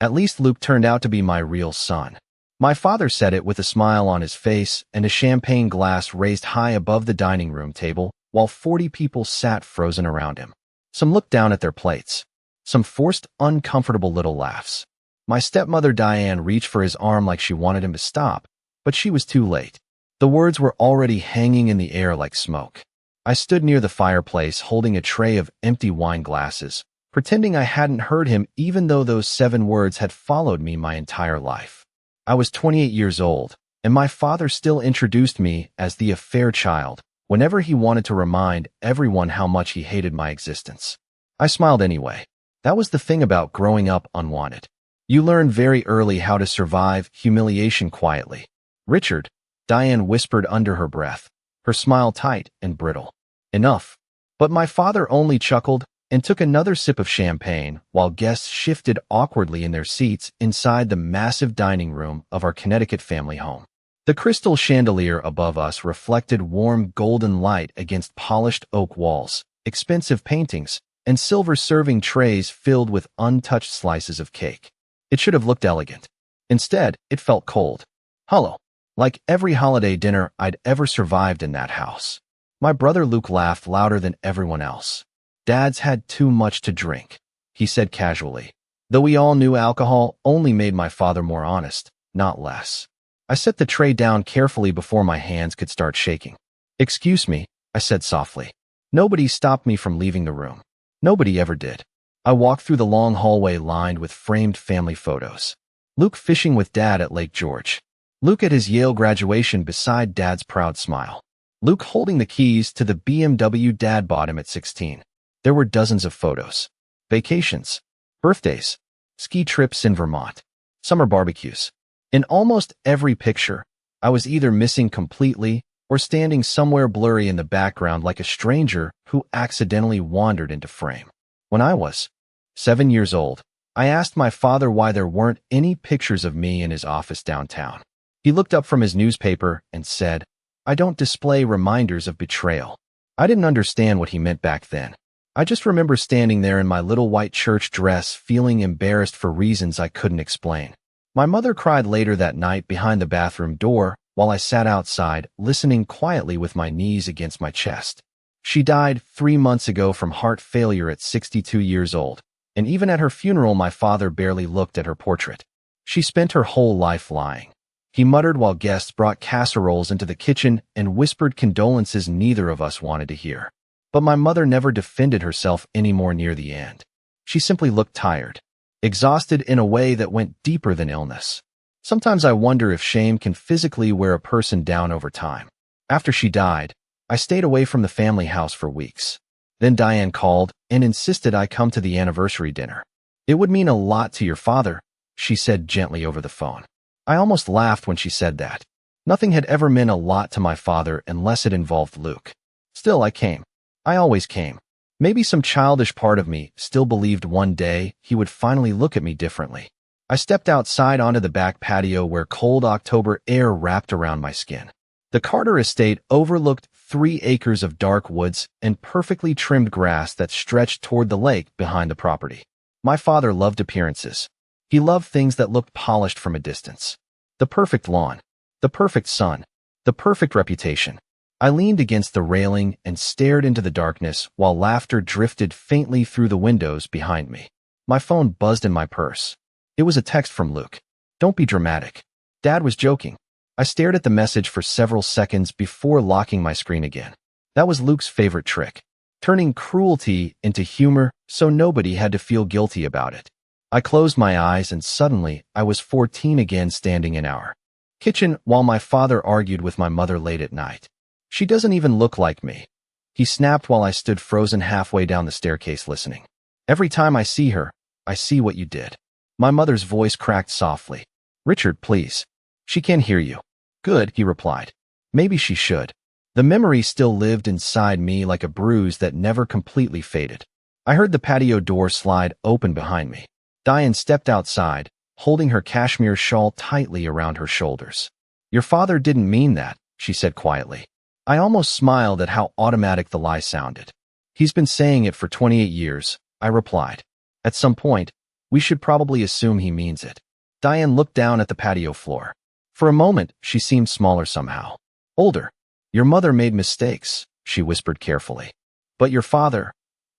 At least Luke turned out to be my real son. My father said it with a smile on his face and a champagne glass raised high above the dining room table, while 40 people sat frozen around him. Some looked down at their plates. Some forced uncomfortable little laughs. My stepmother Diane reached for his arm like she wanted him to stop, but she was too late. The words were already hanging in the air like smoke. I stood near the fireplace holding a tray of empty wine glasses, pretending I hadn't heard him even though those 7 words had followed me my entire life. I was 28 years old, and my father still introduced me as the affair child whenever he wanted to remind everyone how much he hated my existence. I smiled anyway. That was the thing about growing up unwanted. You learn very early how to survive humiliation quietly. Richard, Diane whispered under her breath, her smile tight and brittle. Enough. But my father only chuckled and took another sip of champagne while guests shifted awkwardly in their seats inside the massive dining room of our Connecticut family home. The crystal chandelier above us reflected warm golden light against polished oak walls, expensive paintings, and silver serving trays filled with untouched slices of cake. It should have looked elegant. Instead, it felt cold, hollow, like every holiday dinner I'd ever survived in that house. My brother Luke laughed louder than everyone else. "Dad's had too much to drink," he said casually, though we all knew alcohol only made my father more honest, not less. I set the tray down carefully before my hands could start shaking. "Excuse me," I said softly. Nobody stopped me from leaving the room. Nobody ever did. I walked through the long hallway lined with framed family photos. Luke fishing with Dad at Lake George. Luke at his Yale graduation beside Dad's proud smile. Luke holding the keys to the BMW Dad bought him at 16. There were dozens of photos. Vacations, birthdays, ski trips in Vermont, summer barbecues. In almost every picture, I was either missing completely or standing somewhere blurry in the background like a stranger who accidentally wandered into frame. When I was 7 years old, I asked my father why there weren't any pictures of me in his office downtown. He looked up from his newspaper and said, "I don't display reminders of betrayal." I didn't understand what he meant back then. I just remember standing there in my little white church dress feeling embarrassed for reasons I couldn't explain. My mother cried later that night behind the bathroom door while I sat outside, listening quietly with my knees against my chest. She died 3 months ago from heart failure at 62 years old, and even at her funeral my father barely looked at her portrait. She spent her whole life lying. He muttered while guests brought casseroles into the kitchen and whispered condolences neither of us wanted to hear. But my mother never defended herself anymore near the end. She simply looked tired, exhausted in a way that went deeper than illness. Sometimes I wonder if shame can physically wear a person down over time. After she died, I stayed away from the family house for weeks. Then Diane called and insisted I come to the anniversary dinner. "It would mean a lot to your father," she said gently over the phone. I almost laughed when she said that. Nothing had ever meant a lot to my father unless it involved Luke. Still, I came. I always came. Maybe some childish part of me still believed one day he would finally look at me differently. I stepped outside onto the back patio where cold October air wrapped around my skin. The Carter estate overlooked 3 acres of dark woods and perfectly trimmed grass that stretched toward the lake behind the property. My father loved appearances. He loved things that looked polished from a distance. The perfect lawn, the perfect sun, the perfect reputation. I leaned against the railing and stared into the darkness while laughter drifted faintly through the windows behind me. My phone buzzed in my purse. It was a text from Luke. "Don't be dramatic. Dad was joking." I stared at the message for several seconds before locking my screen again. That was Luke's favorite trick, turning cruelty into humor so nobody had to feel guilty about it. I closed my eyes and suddenly I was 14 again, standing in our kitchen while my father argued with my mother late at night. "She doesn't even look like me," he snapped while I stood frozen halfway down the staircase listening. "Every time I see her, I see what you did." My mother's voice cracked softly. "Richard, please. She can't hear you." "Good," he replied. Maybe she should. The memory still lived inside me like a bruise that never completely faded. I heard the patio door slide open behind me. Diane stepped outside, holding her cashmere shawl tightly around her shoulders. "Your father didn't mean that," she said quietly. I almost smiled at how automatic the lie sounded. "He's been saying it for 28 years, I replied. "At some point, We should probably assume he means it. Diane looked down at the patio floor. For a moment, she seemed smaller somehow. Older. Your mother made mistakes, she whispered carefully. But your father...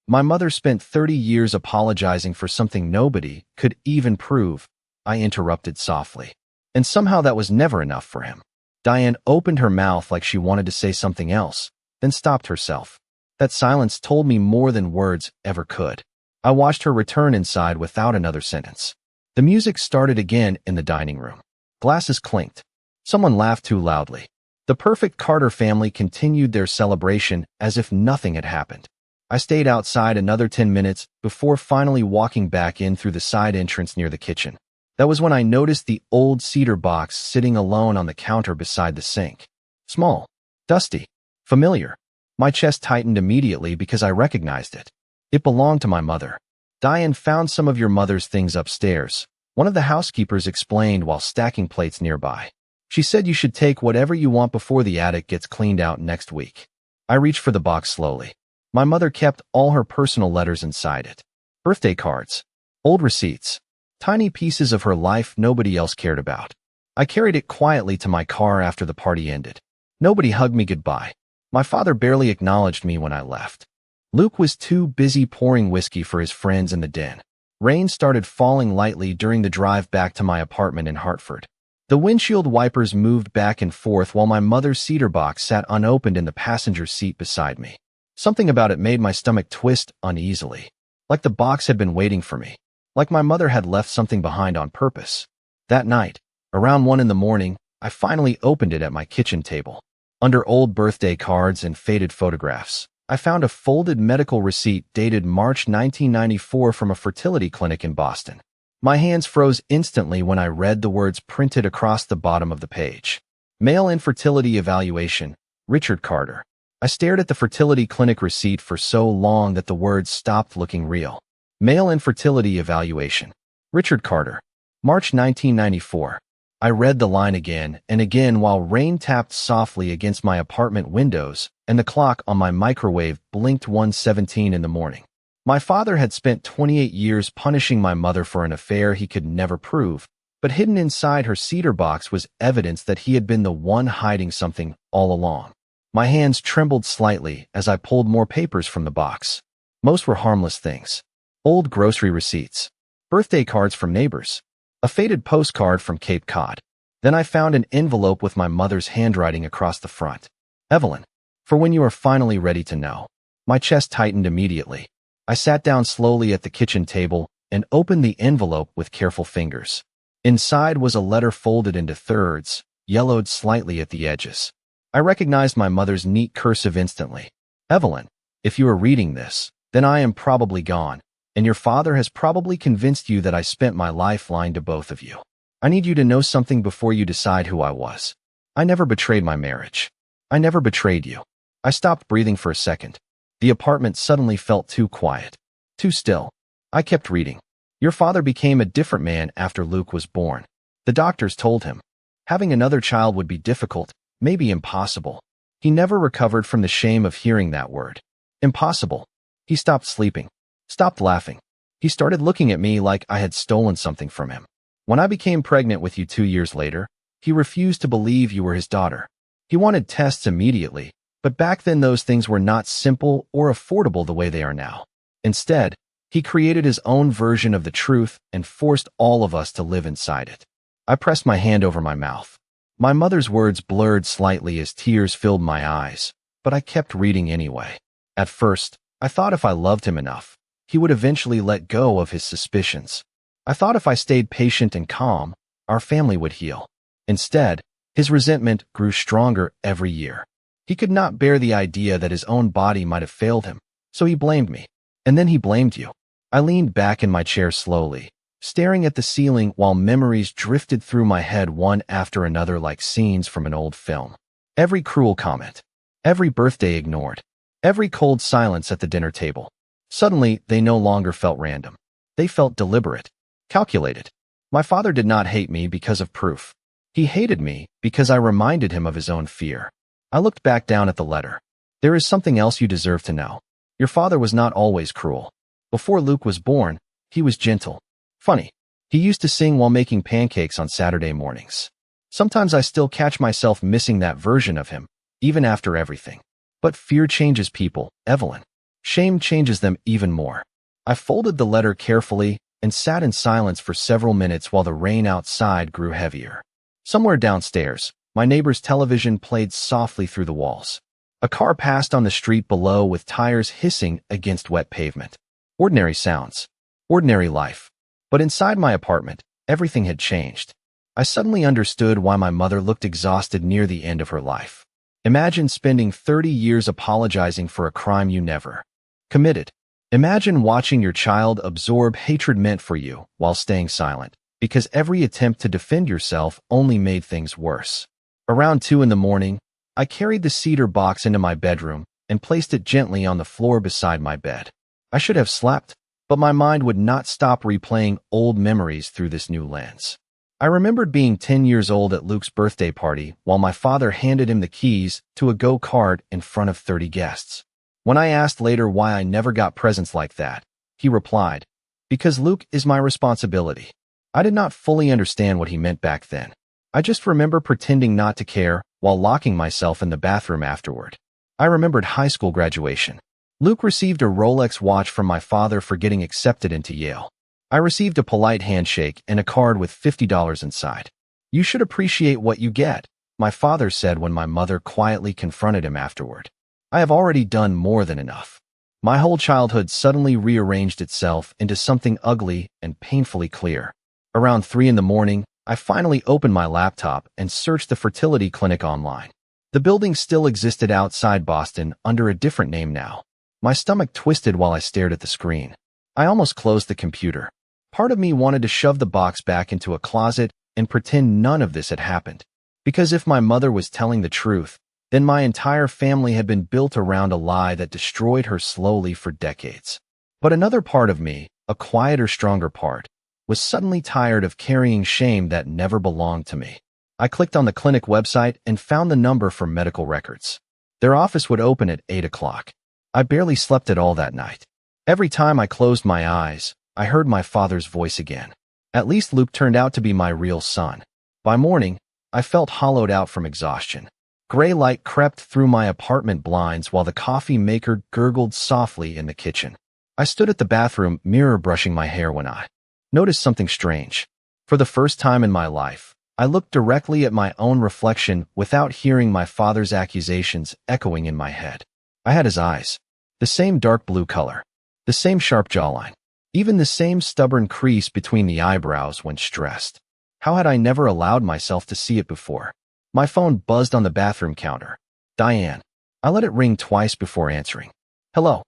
My mother spent 30 years apologizing for something nobody could even prove, I interrupted softly. And somehow that was never enough for him. Diane opened her mouth like she wanted to say something else, then stopped herself. That silence told me more than words ever could. I watched her return inside without another sentence. The music started again in the dining room. Glasses clinked. Someone laughed too loudly. The perfect Carter family continued their celebration as if nothing had happened. I stayed outside another 10 minutes before finally walking back in through the side entrance near the kitchen. That was when I noticed the old cedar box sitting alone on the counter beside the sink. Small, dusty, familiar. My chest tightened immediately because I recognized it. It belonged to my mother. Diane found some of your mother's things upstairs, one of the housekeepers explained while stacking plates nearby. She said you should take whatever you want before the attic gets cleaned out next week. I reached for the box slowly. My mother kept all her personal letters inside it. Birthday cards, old receipts, tiny pieces of her life nobody else cared about. I carried it quietly to my car after the party ended. Nobody hugged me goodbye. My father barely acknowledged me when I left. Luke was too busy pouring whiskey for his friends in the den. Rain started falling lightly during the drive back to my apartment in Hartford. The windshield wipers moved back and forth while my mother's cedar box sat unopened in the passenger seat beside me. Something about it made my stomach twist uneasily. Like the box had been waiting for me. Like my mother had left something behind on purpose. That night, around 1 a.m, I finally opened it at my kitchen table. Under old birthday cards and faded photographs, I found a folded medical receipt dated March 1994 from a fertility clinic in Boston. My hands froze instantly when I read the words printed across the bottom of the page. Male infertility evaluation, Richard Carter. I stared at the fertility clinic receipt for so long that the words stopped looking real. Male infertility evaluation, Richard Carter. March 1994. I read the line again and again while rain tapped softly against my apartment windows and the clock on my microwave blinked 1:17 in the morning. My father had spent 28 years punishing my mother for an affair he could never prove, but hidden inside her cedar box was evidence that he had been the one hiding something all along. My hands trembled slightly as I pulled more papers from the box. Most were harmless things. Old grocery receipts, birthday cards from neighbors, a faded postcard from Cape Cod. Then I found an envelope with my mother's handwriting across the front. Evelyn, for when you are finally ready to know. My chest tightened immediately. I sat down slowly at the kitchen table and opened the envelope with careful fingers. Inside was a letter folded into thirds, yellowed slightly at the edges. I recognized my mother's neat cursive instantly. Evelyn, if you are reading this, then I am probably gone, and your father has probably convinced you that I spent my life lying to both of you. I need you to know something before you decide who I was. I never betrayed my marriage. I never betrayed you. I stopped breathing for a second. The apartment suddenly felt too quiet, too still. I kept reading. Your father became a different man after Luke was born. The doctors told him. Having another child would be difficult, maybe impossible. He never recovered from the shame of hearing that word. Impossible. He stopped sleeping, stopped laughing. He started looking at me like I had stolen something from him. When I became pregnant with you 2 years later, he refused to believe you were his daughter. He wanted tests immediately, but back then those things were not simple or affordable the way they are now. Instead, he created his own version of the truth and forced all of us to live inside it. I pressed my hand over my mouth. My mother's words blurred slightly as tears filled my eyes, but I kept reading anyway. At first, I thought if I loved him enough, he would eventually let go of his suspicions. I thought if I stayed patient and calm, our family would heal. Instead, his resentment grew stronger every year. He could not bear the idea that his own body might have failed him, so he blamed me. And then he blamed you. I leaned back in my chair slowly, staring at the ceiling while memories drifted through my head one after another like scenes from an old film. Every cruel comment, every birthday ignored, every cold silence at the dinner table. Suddenly, they no longer felt random. They felt deliberate, calculated. My father did not hate me because of proof. He hated me because I reminded him of his own fear. I looked back down at the letter. There is something else you deserve to know. Your father was not always cruel. Before Luke was born, he was gentle, Funny. He used to sing while making pancakes on Saturday mornings. Sometimes I still catch myself missing that version of him, even after everything. But fear changes people, Evelyn. Shame changes them even more. I folded the letter carefully and sat in silence for several minutes while the rain outside grew heavier. Somewhere downstairs, my neighbor's television played softly through the walls. A car passed on the street below with tires hissing against wet pavement. Ordinary sounds. Ordinary life. But inside my apartment, everything had changed. I suddenly understood why my mother looked exhausted near the end of her life. Imagine spending 30 years apologizing for a crime you never committed. Imagine watching your child absorb hatred meant for you while staying silent, because every attempt to defend yourself only made things worse. Around 2 in the morning, I carried the cedar box into my bedroom and placed it gently on the floor beside my bed. I should have slept, but my mind would not stop replaying old memories through this new lens. I remembered being 10 years old at Luke's birthday party while my father handed him the keys to a go-kart in front of 30 guests. When I asked later why I never got presents like that, he replied, "Because Luke is my responsibility." I did not fully understand what he meant back then. I just remember pretending not to care while locking myself in the bathroom afterward. I remembered high school graduation. Luke received a Rolex watch from my father for getting accepted into Yale. I received a polite handshake and a card with $50 inside. "You should appreciate what you get," my father said when my mother quietly confronted him afterward. I have already done more than enough. My whole childhood suddenly rearranged itself into something ugly and painfully clear. Around 3 in the morning, I finally opened my laptop and searched the fertility clinic online. The building still existed outside Boston under a different name now. My stomach twisted while I stared at the screen. I almost closed the computer. Part of me wanted to shove the box back into a closet and pretend none of this had happened. Because if my mother was telling the truth, then my entire family had been built around a lie that destroyed her slowly for decades. But another part of me, a quieter, stronger part, was suddenly tired of carrying shame that never belonged to me. I clicked on the clinic website and found the number for medical records. Their office would open at 8 o'clock. I barely slept at all that night. Every time I closed my eyes, I heard my father's voice again. At least Luke turned out to be my real son. By morning, I felt hollowed out from exhaustion. Gray light crept through my apartment blinds while the coffee maker gurgled softly in the kitchen. I stood at the bathroom mirror brushing my hair when I noticed something strange. For the first time in my life, I looked directly at my own reflection without hearing my father's accusations echoing in my head. I had his eyes. The same dark blue color. The same sharp jawline. Even the same stubborn crease between the eyebrows when stressed. How had I never allowed myself to see it before? My phone buzzed on the bathroom counter. "Diane." I let it ring twice before answering. "Hello.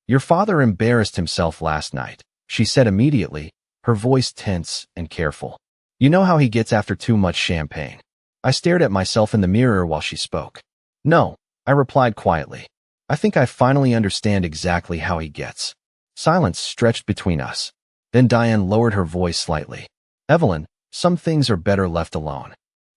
Your father embarrassed himself last night," she said immediately, her voice tense and careful. "You know how he gets after too much champagne." I stared at myself in the mirror while she spoke. "No," I replied quietly. "I think I finally understand exactly how he gets." Silence stretched between us. Then Diane lowered her voice slightly. "Evelyn, some things are better left alone."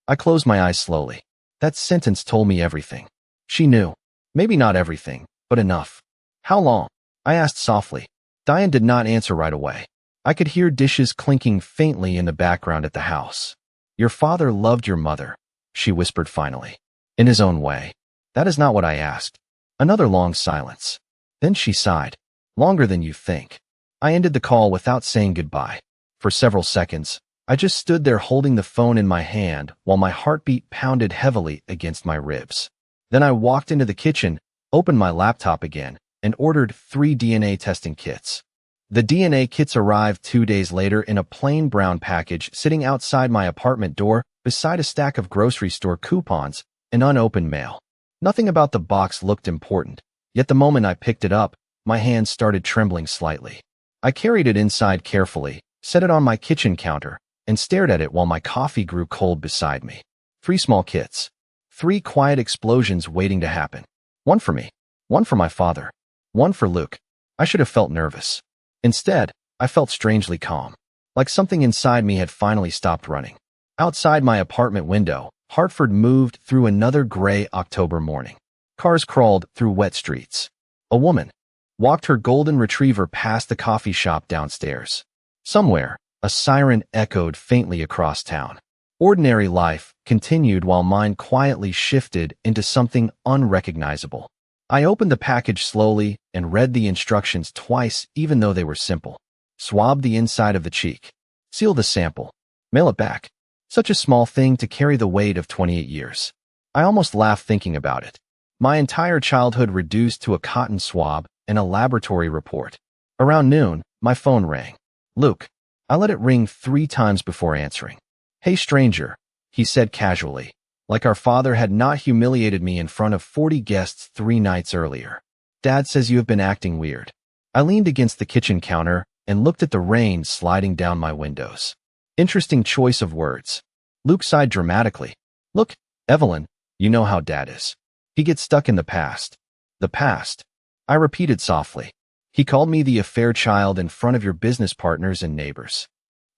I closed my eyes slowly. That sentence told me everything. She knew. Maybe not everything, but enough. "How long?" I asked softly. Diane did not answer right away. I could hear dishes clinking faintly in the background at the house. "Your father loved your mother," she whispered finally. "In his own way." "That is not what I asked." Another long silence. Then she sighed. "Longer than you think." I ended the call without saying goodbye. For several seconds, I just stood there holding the phone in my hand while my heartbeat pounded heavily against my ribs. Then I walked into the kitchen, opened my laptop again, and ordered 3 DNA testing kits. The DNA kits arrived 2 days later in a plain brown package sitting outside my apartment door beside a stack of grocery store coupons and unopened mail. Nothing about the box looked important, yet the moment I picked it up, my hands started trembling slightly. I carried it inside carefully, set it on my kitchen counter, and stared at it while my coffee grew cold beside me. 3 small kits. 3 quiet explosions waiting to happen. One for me. One for my father. One for Luke. I should have felt nervous. Instead, I felt strangely calm. Like something inside me had finally stopped running. Outside my apartment window, Hartford moved through another gray October morning. Cars crawled through wet streets. A woman walked her golden retriever past the coffee shop downstairs. Somewhere, A siren echoed faintly across town. Ordinary life continued while mine quietly shifted into something unrecognizable. I opened the package slowly and read the instructions twice, even though they were simple. Swab the inside of the cheek. Seal the sample. Mail it back. Such a small thing to carry the weight of 28 years. I almost laughed thinking about it. My entire childhood reduced to a cotton swab and a laboratory report. Around noon, my phone rang. Luke. I let it ring 3 times before answering. Hey stranger, he said casually, like our father had not humiliated me in front of 40 guests 3 nights earlier. Dad says you have been acting weird. I leaned against the kitchen counter and looked at the rain sliding down my windows. Interesting choice of words. Luke sighed dramatically. Look, Evelyn, you know how Dad is. He gets stuck in the past. The past. I repeated softly. He called me the affair child in front of your business partners and neighbors.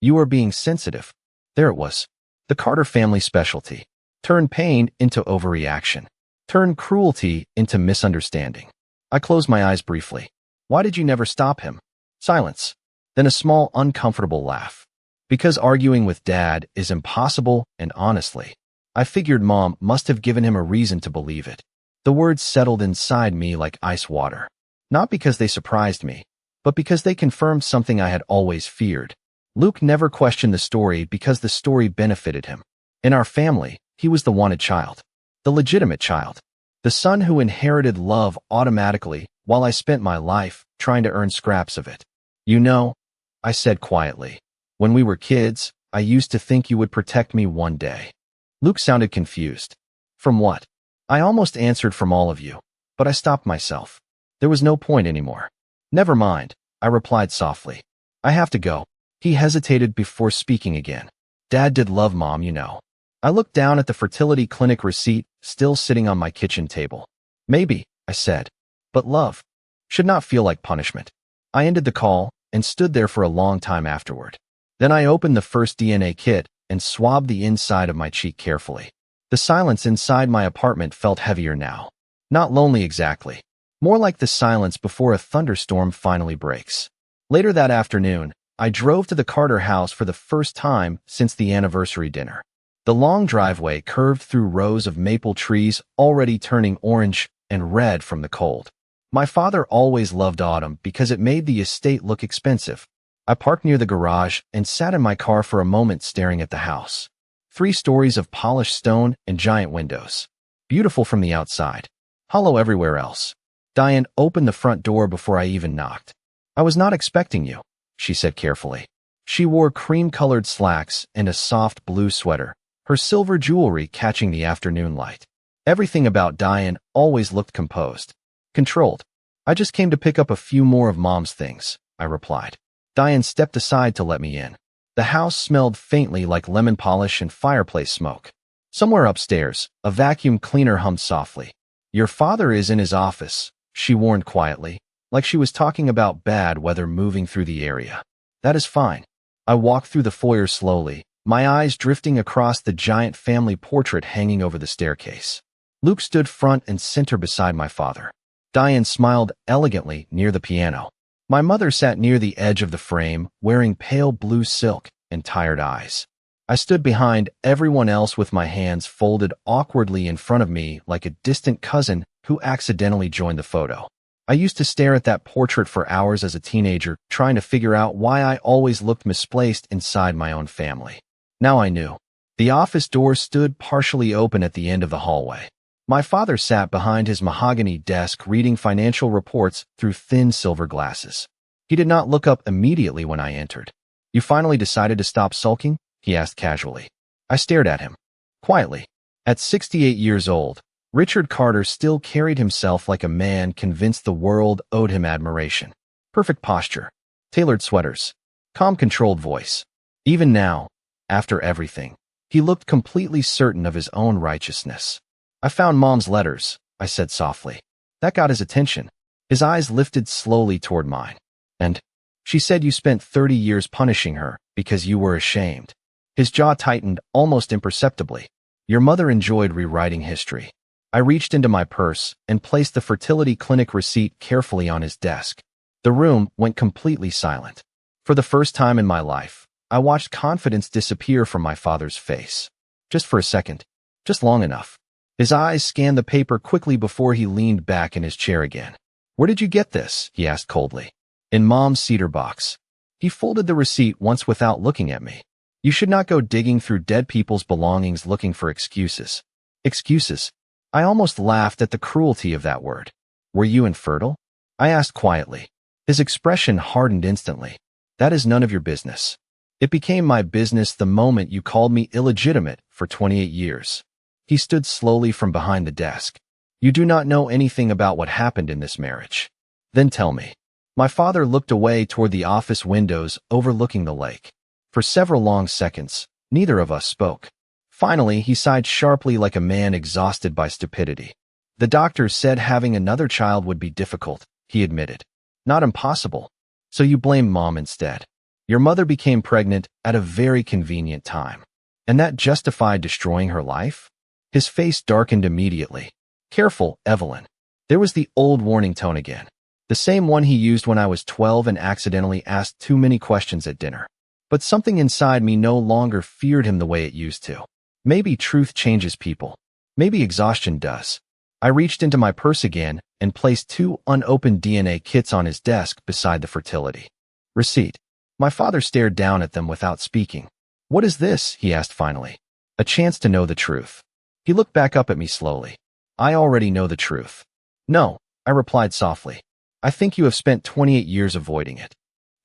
You are being sensitive. There it was. The Carter family specialty. Turn pain into overreaction. Turn cruelty into misunderstanding. I closed my eyes briefly. Why did you never stop him? Silence. Then a small, uncomfortable laugh. Because arguing with Dad is impossible, and honestly, I figured Mom must have given him a reason to believe it. The words settled inside me like ice water. Not because they surprised me, but because they confirmed something I had always feared. Luke never questioned the story because the story benefited him. In our family, he was the wanted child. The legitimate child. The son who inherited love automatically while I spent my life trying to earn scraps of it. You know, I said quietly, when we were kids, I used to think you would protect me one day. Luke sounded confused. From what? I almost answered from all of you, but I stopped myself. There was no point anymore. Never mind, I replied softly. I have to go. He hesitated before speaking again. Dad did love Mom, you know. I looked down at the fertility clinic receipt still sitting on my kitchen table. Maybe, I said, but love should not feel like punishment. I ended the call and stood there for a long time afterward. Then I opened the first DNA kit and swabbed the inside of my cheek carefully. The silence inside my apartment felt heavier now. Not lonely exactly. More like the silence before a thunderstorm finally breaks. Later that afternoon, I drove to the Carter house for the first time since the anniversary dinner. The long driveway curved through rows of maple trees already turning orange and red from the cold. My father always loved autumn because it made the estate look expensive. I parked near the garage and sat in my car for a moment staring at the house. 3 stories of polished stone and giant windows. Beautiful from the outside. Hollow everywhere else. Diane opened the front door before I even knocked. I was not expecting you, she said carefully. She wore cream-colored slacks and a soft blue sweater, her silver jewelry catching the afternoon light. Everything about Diane always looked composed. Controlled. I just came to pick up a few more of Mom's things, I replied. Diane stepped aside to let me in. The house smelled faintly like lemon polish and fireplace smoke. Somewhere upstairs, a vacuum cleaner hummed softly. Your father is in his office, she warned quietly, like she was talking about bad weather moving through the area. That is fine. I walked through the foyer slowly, my eyes drifting across the giant family portrait hanging over the staircase. Luke stood front and center beside my father. Diane smiled elegantly near the piano. My mother sat near the edge of the frame, wearing pale blue silk and tired eyes. I stood behind everyone else with my hands folded awkwardly in front of me like a distant cousin who accidentally joined the photo. I used to stare at that portrait for hours as a teenager, trying to figure out why I always looked misplaced inside my own family. Now I knew. The office door stood partially open at the end of the hallway. My father sat behind his mahogany desk reading financial reports through thin silver glasses. He did not look up immediately when I entered. You finally decided to stop sulking? He asked casually. I stared at him. Quietly. At 68 years old, Richard Carter still carried himself like a man convinced the world owed him admiration. Perfect posture. Tailored sweaters. Calm, controlled voice. Even now, after everything, he looked completely certain of his own righteousness. I found Mom's letters, I said softly. That got his attention. His eyes lifted slowly toward mine. And she said you spent 30 years punishing her because you were ashamed. His jaw tightened almost imperceptibly. Your mother enjoyed rewriting history. I reached into my purse and placed the fertility clinic receipt carefully on his desk. The room went completely silent. For the first time in my life, I watched confidence disappear from my father's face. Just for a second. Just long enough. His eyes scanned the paper quickly before he leaned back in his chair again. "Where did you get this?" he asked coldly. "In Mom's cedar box." He folded the receipt once without looking at me. "You should not go digging through dead people's belongings looking for excuses." Excuses? I almost laughed at the cruelty of that word. "Were you infertile?" I asked quietly. His expression hardened instantly. "That is none of your business." "It became my business the moment you called me illegitimate for 28 years. He stood slowly from behind the desk. "You do not know anything about what happened in this marriage." "Then tell me." My father looked away toward the office windows overlooking the lake. For several long seconds, neither of us spoke. Finally, he sighed sharply like a man exhausted by stupidity. "The doctors said having another child would be difficult," he admitted. "Not impossible. So you blame Mom instead. Your mother became pregnant at a very convenient time. And that justified destroying her life?" His face darkened immediately. "Careful, Evelyn." There was the old warning tone again. The same one he used when I was 12 and accidentally asked too many questions at dinner. But something inside me no longer feared him the way it used to. Maybe truth changes people. Maybe exhaustion does. I reached into my purse again and placed 2 unopened DNA kits on his desk beside the fertility receipt. My father stared down at them without speaking. "What is this?" he asked finally. "A chance to know the truth." He looked back up at me slowly. "I already know the truth." "No," I replied softly. "I think you have spent 28 years avoiding it."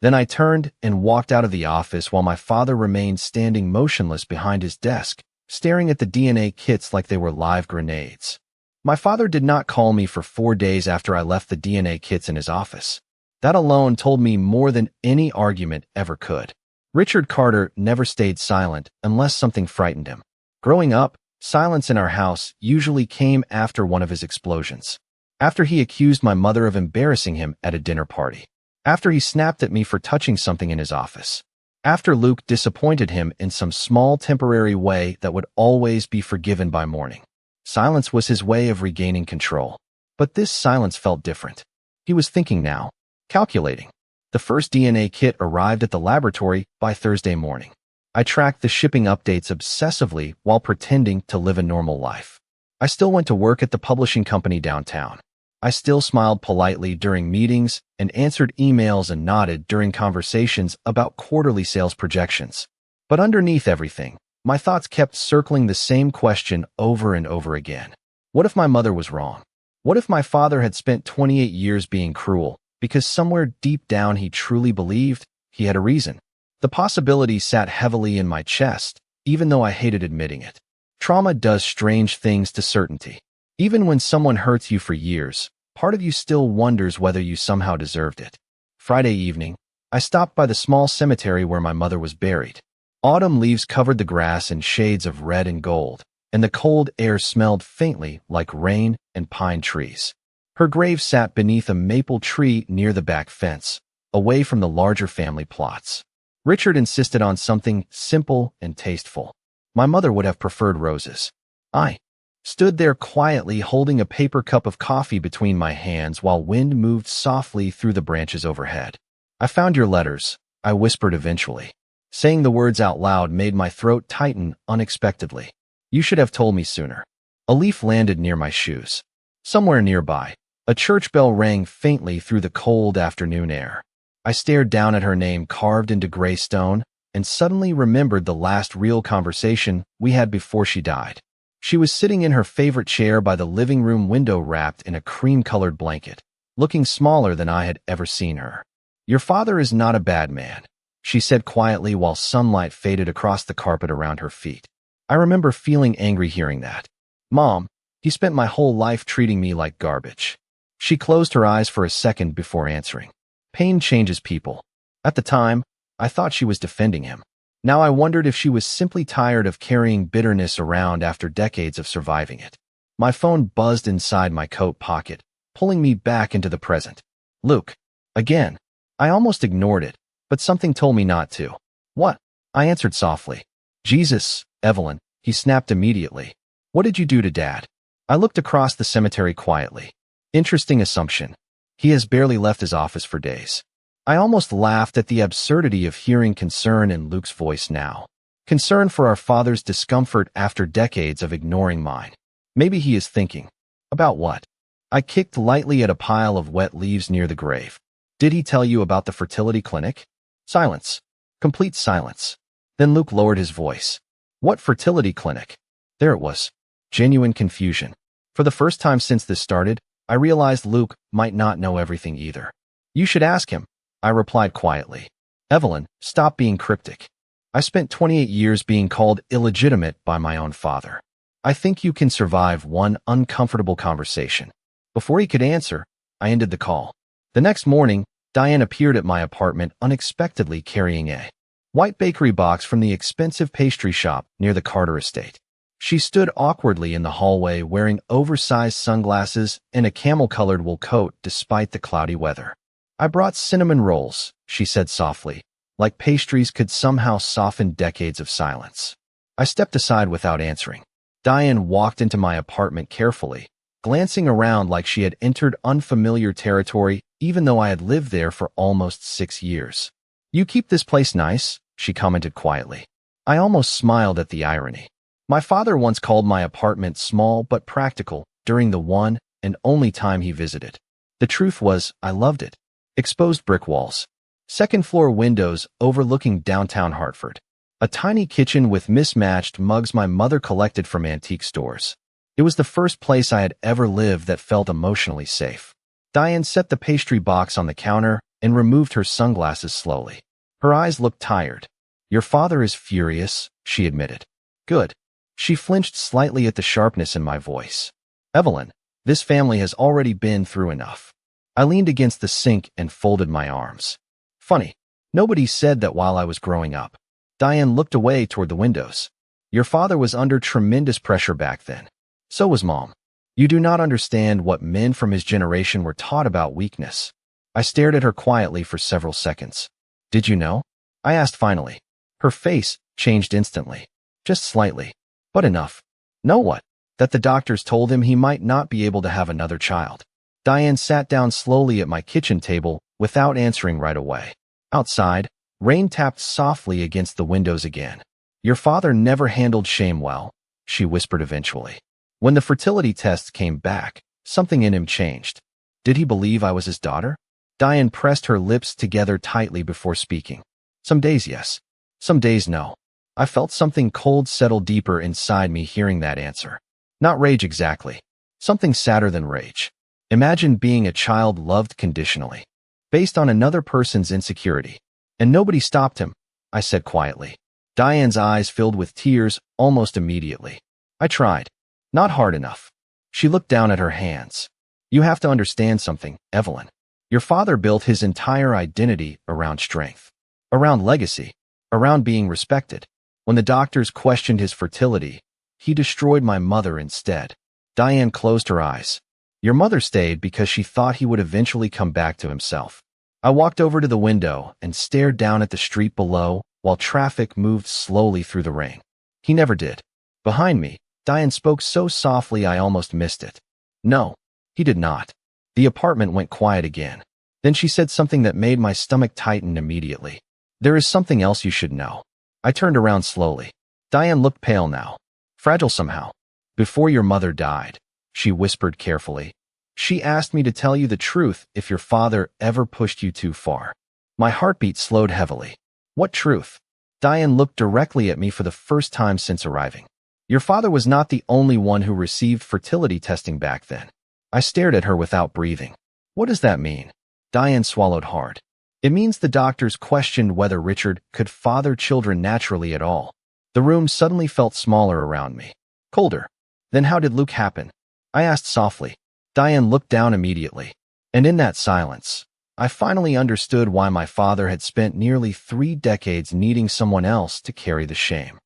Then I turned and walked out of the office while my father remained standing motionless behind his desk, staring at the DNA kits like they were live grenades. My father did not call me for 4 days after I left the DNA kits in his office. That alone told me more than any argument ever could. Richard Carter never stayed silent unless something frightened him. Growing up, silence in our house usually came after one of his explosions. After he accused my mother of embarrassing him at a dinner party. After he snapped at me for touching something in his office. After Luke disappointed him in some small temporary way that would always be forgiven by morning. Silence was his way of regaining control. But this silence felt different. He was thinking now. Calculating. The first DNA kit arrived at the laboratory by Thursday morning. I tracked the shipping updates obsessively while pretending to live a normal life. I still went to work at the publishing company downtown. I still smiled politely during meetings and answered emails and nodded during conversations about quarterly sales projections. But underneath everything, my thoughts kept circling the same question over and over again. What if my mother was wrong? What if my father had spent 28 years being cruel because somewhere deep down he truly believed he had a reason? The possibility sat heavily in my chest, even though I hated admitting it. Trauma does strange things to certainty. Even when someone hurts you for years, part of you still wonders whether you somehow deserved it. Friday evening, I stopped by the small cemetery where my mother was buried. Autumn leaves covered the grass in shades of red and gold, and the cold air smelled faintly like rain and pine trees. Her grave sat beneath a maple tree near the back fence, away from the larger family plots. Richard insisted on something simple and tasteful. My mother would have preferred roses. I stood there quietly holding a paper cup of coffee between my hands while wind moved softly through the branches overhead. "I found your letters," I whispered eventually. Saying the words out loud made my throat tighten unexpectedly. "You should have told me sooner." A leaf landed near my shoes. Somewhere nearby, a church bell rang faintly through the cold afternoon air. I stared down at her name carved into gray stone and suddenly remembered the last real conversation we had before she died. She was sitting in her favorite chair by the living room window wrapped in a cream-colored blanket, looking smaller than I had ever seen her. "Your father is not a bad man," she said quietly while sunlight faded across the carpet around her feet. I remember feeling angry hearing that. "Mom, he spent my whole life treating me like garbage." She closed her eyes for a second before answering. Pain changes people. At the time, I thought she was defending him. Now I wondered if she was simply tired of carrying bitterness around after decades of surviving it. My phone buzzed inside my coat pocket, pulling me back into the present. Luke. Again. I almost ignored it, but something told me not to. "What?" I answered softly. "Jesus, Evelyn," he snapped immediately. "What did you do to Dad?" I looked across the cemetery quietly. Interesting assumption. He has barely left his office for days. I almost laughed at the absurdity of hearing concern in Luke's voice now. Concern for our father's discomfort after decades of ignoring mine. Maybe he is thinking. About what? I kicked lightly at a pile of wet leaves near the grave. Did he tell you about the fertility clinic? Silence. Complete silence. Then Luke lowered his voice. What fertility clinic? There it was. Genuine confusion. For the first time since this started, I realized Luke might not know everything either. You should ask him, I replied quietly. Evelyn, stop being cryptic. I spent 28 years being called illegitimate by my own father. I think you can survive one uncomfortable conversation. Before he could answer, I ended the call. The next morning, Diane appeared at my apartment unexpectedly carrying a white bakery box from the expensive pastry shop near the Carter estate. She stood awkwardly in the hallway wearing oversized sunglasses and a camel-colored wool coat despite the cloudy weather. I brought cinnamon rolls, she said softly, like pastries could somehow soften decades of silence. I stepped aside without answering. Diane walked into my apartment carefully, glancing around like she had entered unfamiliar territory even though I had lived there for almost 6 years. You keep this place nice, she commented quietly. I almost smiled at the irony. My father once called my apartment small but practical during the one and only time he visited. The truth was, I loved it. Exposed brick walls, second-floor windows overlooking downtown Hartford, a tiny kitchen with mismatched mugs my mother collected from antique stores. It was the first place I had ever lived that felt emotionally safe. Diane set the pastry box on the counter and removed her sunglasses slowly. Her eyes looked tired. Your father is furious, she admitted. Good. She flinched slightly at the sharpness in my voice. Evelyn, this family has already been through enough. I leaned against the sink and folded my arms. Funny, nobody said that while I was growing up. Diane looked away toward the windows. Your father was under tremendous pressure back then. So was Mom. You do not understand what men from his generation were taught about weakness. I stared at her quietly for several seconds. Did you know? I asked finally. Her face changed instantly. Just slightly. But enough. Know what? That the doctors told him he might not be able to have another child. Diane sat down slowly at my kitchen table without answering right away. Outside, rain tapped softly against the windows again. Your father never handled shame well, she whispered eventually. When the fertility tests came back, something in him changed. Did he believe I was his daughter? Diane pressed her lips together tightly before speaking. Some days yes. Some days no. I felt something cold settle deeper inside me hearing that answer. Not rage exactly. Something sadder than rage. Imagine being a child loved conditionally, based on another person's insecurity. And nobody stopped him, I said quietly. Diane's eyes filled with tears almost immediately. I tried. Not hard enough. She looked down at her hands. You have to understand something, Evelyn. Your father built his entire identity around strength, around legacy, around being respected. When the doctors questioned his fertility, he destroyed my mother instead. Diane closed her eyes. Your mother stayed because she thought he would eventually come back to himself. I walked over to the window and stared down at the street below while traffic moved slowly through the rain. He never did. Behind me, Diane spoke so softly I almost missed it. No, he did not. The apartment went quiet again. Then she said something that made my stomach tighten immediately. There is something else you should know. I turned around slowly. Diane looked pale now. Fragile somehow. Before your mother died, she whispered carefully. She asked me to tell you the truth if your father ever pushed you too far. My heartbeat slowed heavily. What truth? Diane looked directly at me for the first time since arriving. Your father was not the only one who received fertility testing back then. I stared at her without breathing. What does that mean? Diane swallowed hard. It means the doctors questioned whether Richard could father children naturally at all. The room suddenly felt smaller around me. Colder. Then how did Luke happen? I asked softly. Diane looked down immediately. And in that silence, I finally understood why my father had spent nearly 3 decades needing someone else to carry the shame.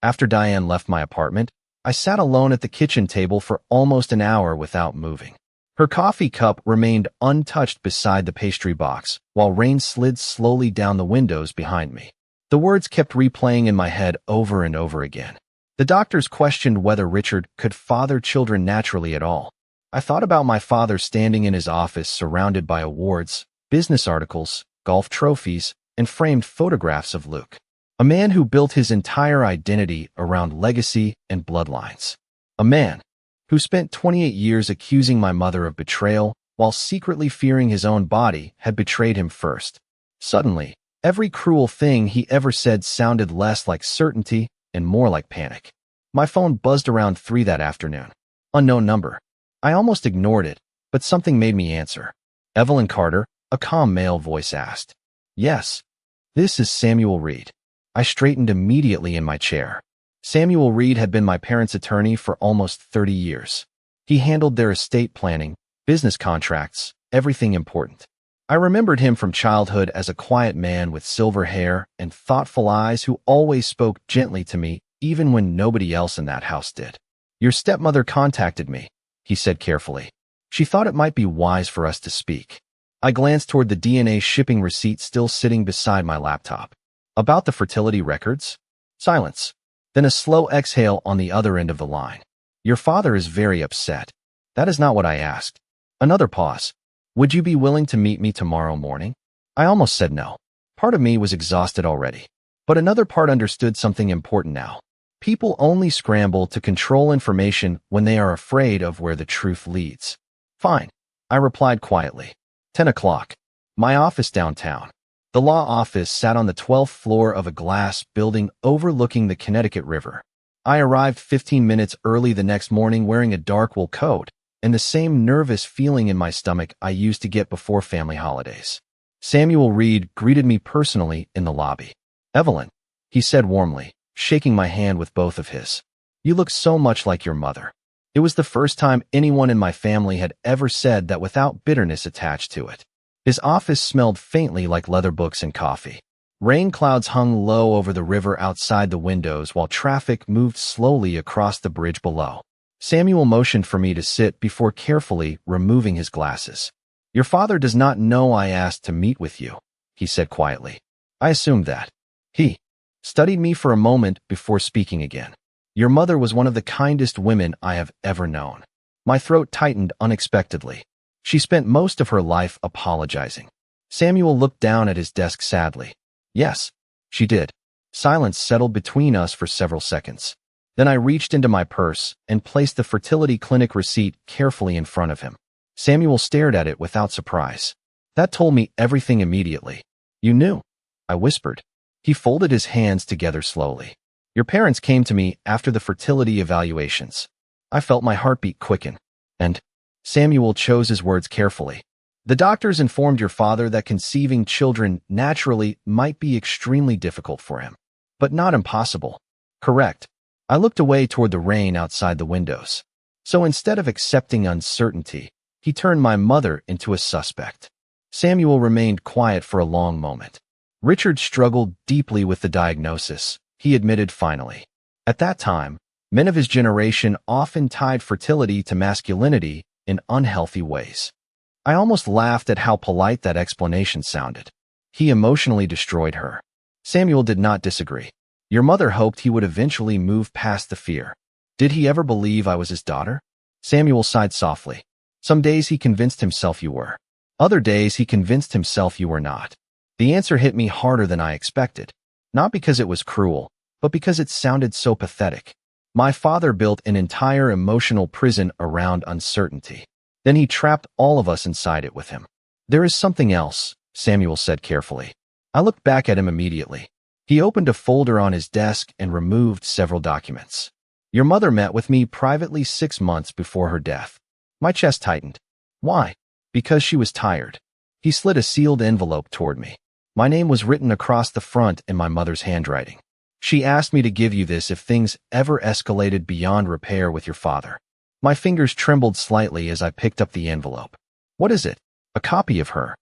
After Diane left my apartment, I sat alone at the kitchen table for almost an hour without moving. Her coffee cup remained untouched beside the pastry box, while rain slid slowly down the windows behind me. The words kept replaying in my head over and over again. The doctors questioned whether Richard could father children naturally at all. I thought about my father standing in his office surrounded by awards, business articles, golf trophies, and framed photographs of Luke. A man who built his entire identity around legacy and bloodlines. A man who spent 28 years accusing my mother of betrayal while secretly fearing his own body had betrayed him first. Suddenly, every cruel thing he ever said sounded less like certainty and more like panic. My phone buzzed around 3 that afternoon. Unknown number. I almost ignored it, but something made me answer. Evelyn Carter, a calm male voice asked. Yes. This is Samuel Reed. I straightened immediately in my chair. Samuel Reed had been my parents' attorney for almost 30 years. He handled their estate planning, business contracts, everything important. I remembered him from childhood as a quiet man with silver hair and thoughtful eyes who always spoke gently to me, even when nobody else in that house did. Your stepmother contacted me, he said carefully. She thought it might be wise for us to speak. I glanced toward the DNA shipping receipt still sitting beside my laptop. About the fertility records? Silence. Then a slow exhale on the other end of the line. Your father is very upset. That is not what I asked. Another pause. Would you be willing to meet me tomorrow morning? I almost said no. Part of me was exhausted already. But another part understood something important now. People only scramble to control information when they are afraid of where the truth leads. Fine, I replied quietly. 10 o'clock. My office downtown. The law office sat on the 12th floor of a glass building overlooking the Connecticut River. I arrived 15 minutes early the next morning wearing a dark wool coat and the same nervous feeling in my stomach I used to get before family holidays. Samuel Reed greeted me personally in the lobby. Evelyn, he said warmly, shaking my hand with both of his. You look so much like your mother. It was the first time anyone in my family had ever said that without bitterness attached to it. His office smelled faintly like leather books and coffee. Rain clouds hung low over the river outside the windows while traffic moved slowly across the bridge below. Samuel motioned for me to sit before carefully removing his glasses. Your father does not know I asked to meet with you, he said quietly. I assumed that. He studied me for a moment before speaking again. Your mother was one of the kindest women I have ever known. My throat tightened unexpectedly. She spent most of her life apologizing. Samuel looked down at his desk sadly. Yes, she did. Silence settled between us for several seconds. Then I reached into my purse and placed the fertility clinic receipt carefully in front of him. Samuel stared at it without surprise. That told me everything immediately. You knew, I whispered. He folded his hands together slowly. Your parents came to me after the fertility evaluations. I felt my heartbeat quicken. And Samuel chose his words carefully. The doctors informed your father that conceiving children naturally might be extremely difficult for him, but not impossible. Correct. I looked away toward the rain outside the windows. So instead of accepting uncertainty, he turned my mother into a suspect. Samuel remained quiet for a long moment. Richard struggled deeply with the diagnosis, he admitted finally. At that time, men of his generation often tied fertility to masculinity in unhealthy ways. I almost laughed at how polite that explanation sounded. He emotionally destroyed her. Samuel did not disagree. Your mother hoped he would eventually move past the fear. Did he ever believe I was his daughter? Samuel sighed softly. Some days he convinced himself you were. Other days he convinced himself you were not. The answer hit me harder than I expected. Not because it was cruel, but because it sounded so pathetic. My father built an entire emotional prison around uncertainty. Then he trapped all of us inside it with him. There is something else, Samuel said carefully. I looked back at him immediately. He opened a folder on his desk and removed several documents. Your mother met with me privately 6 months before her death. My chest tightened. Why? Because she was tired. He slid a sealed envelope toward me. My name was written across the front in my mother's handwriting. She asked me to give you this if things ever escalated beyond repair with your father. My fingers trembled slightly as I picked up the envelope. What is it? A copy of her.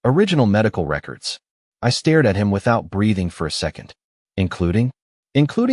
Original medical records. I stared at him without breathing for a second. Including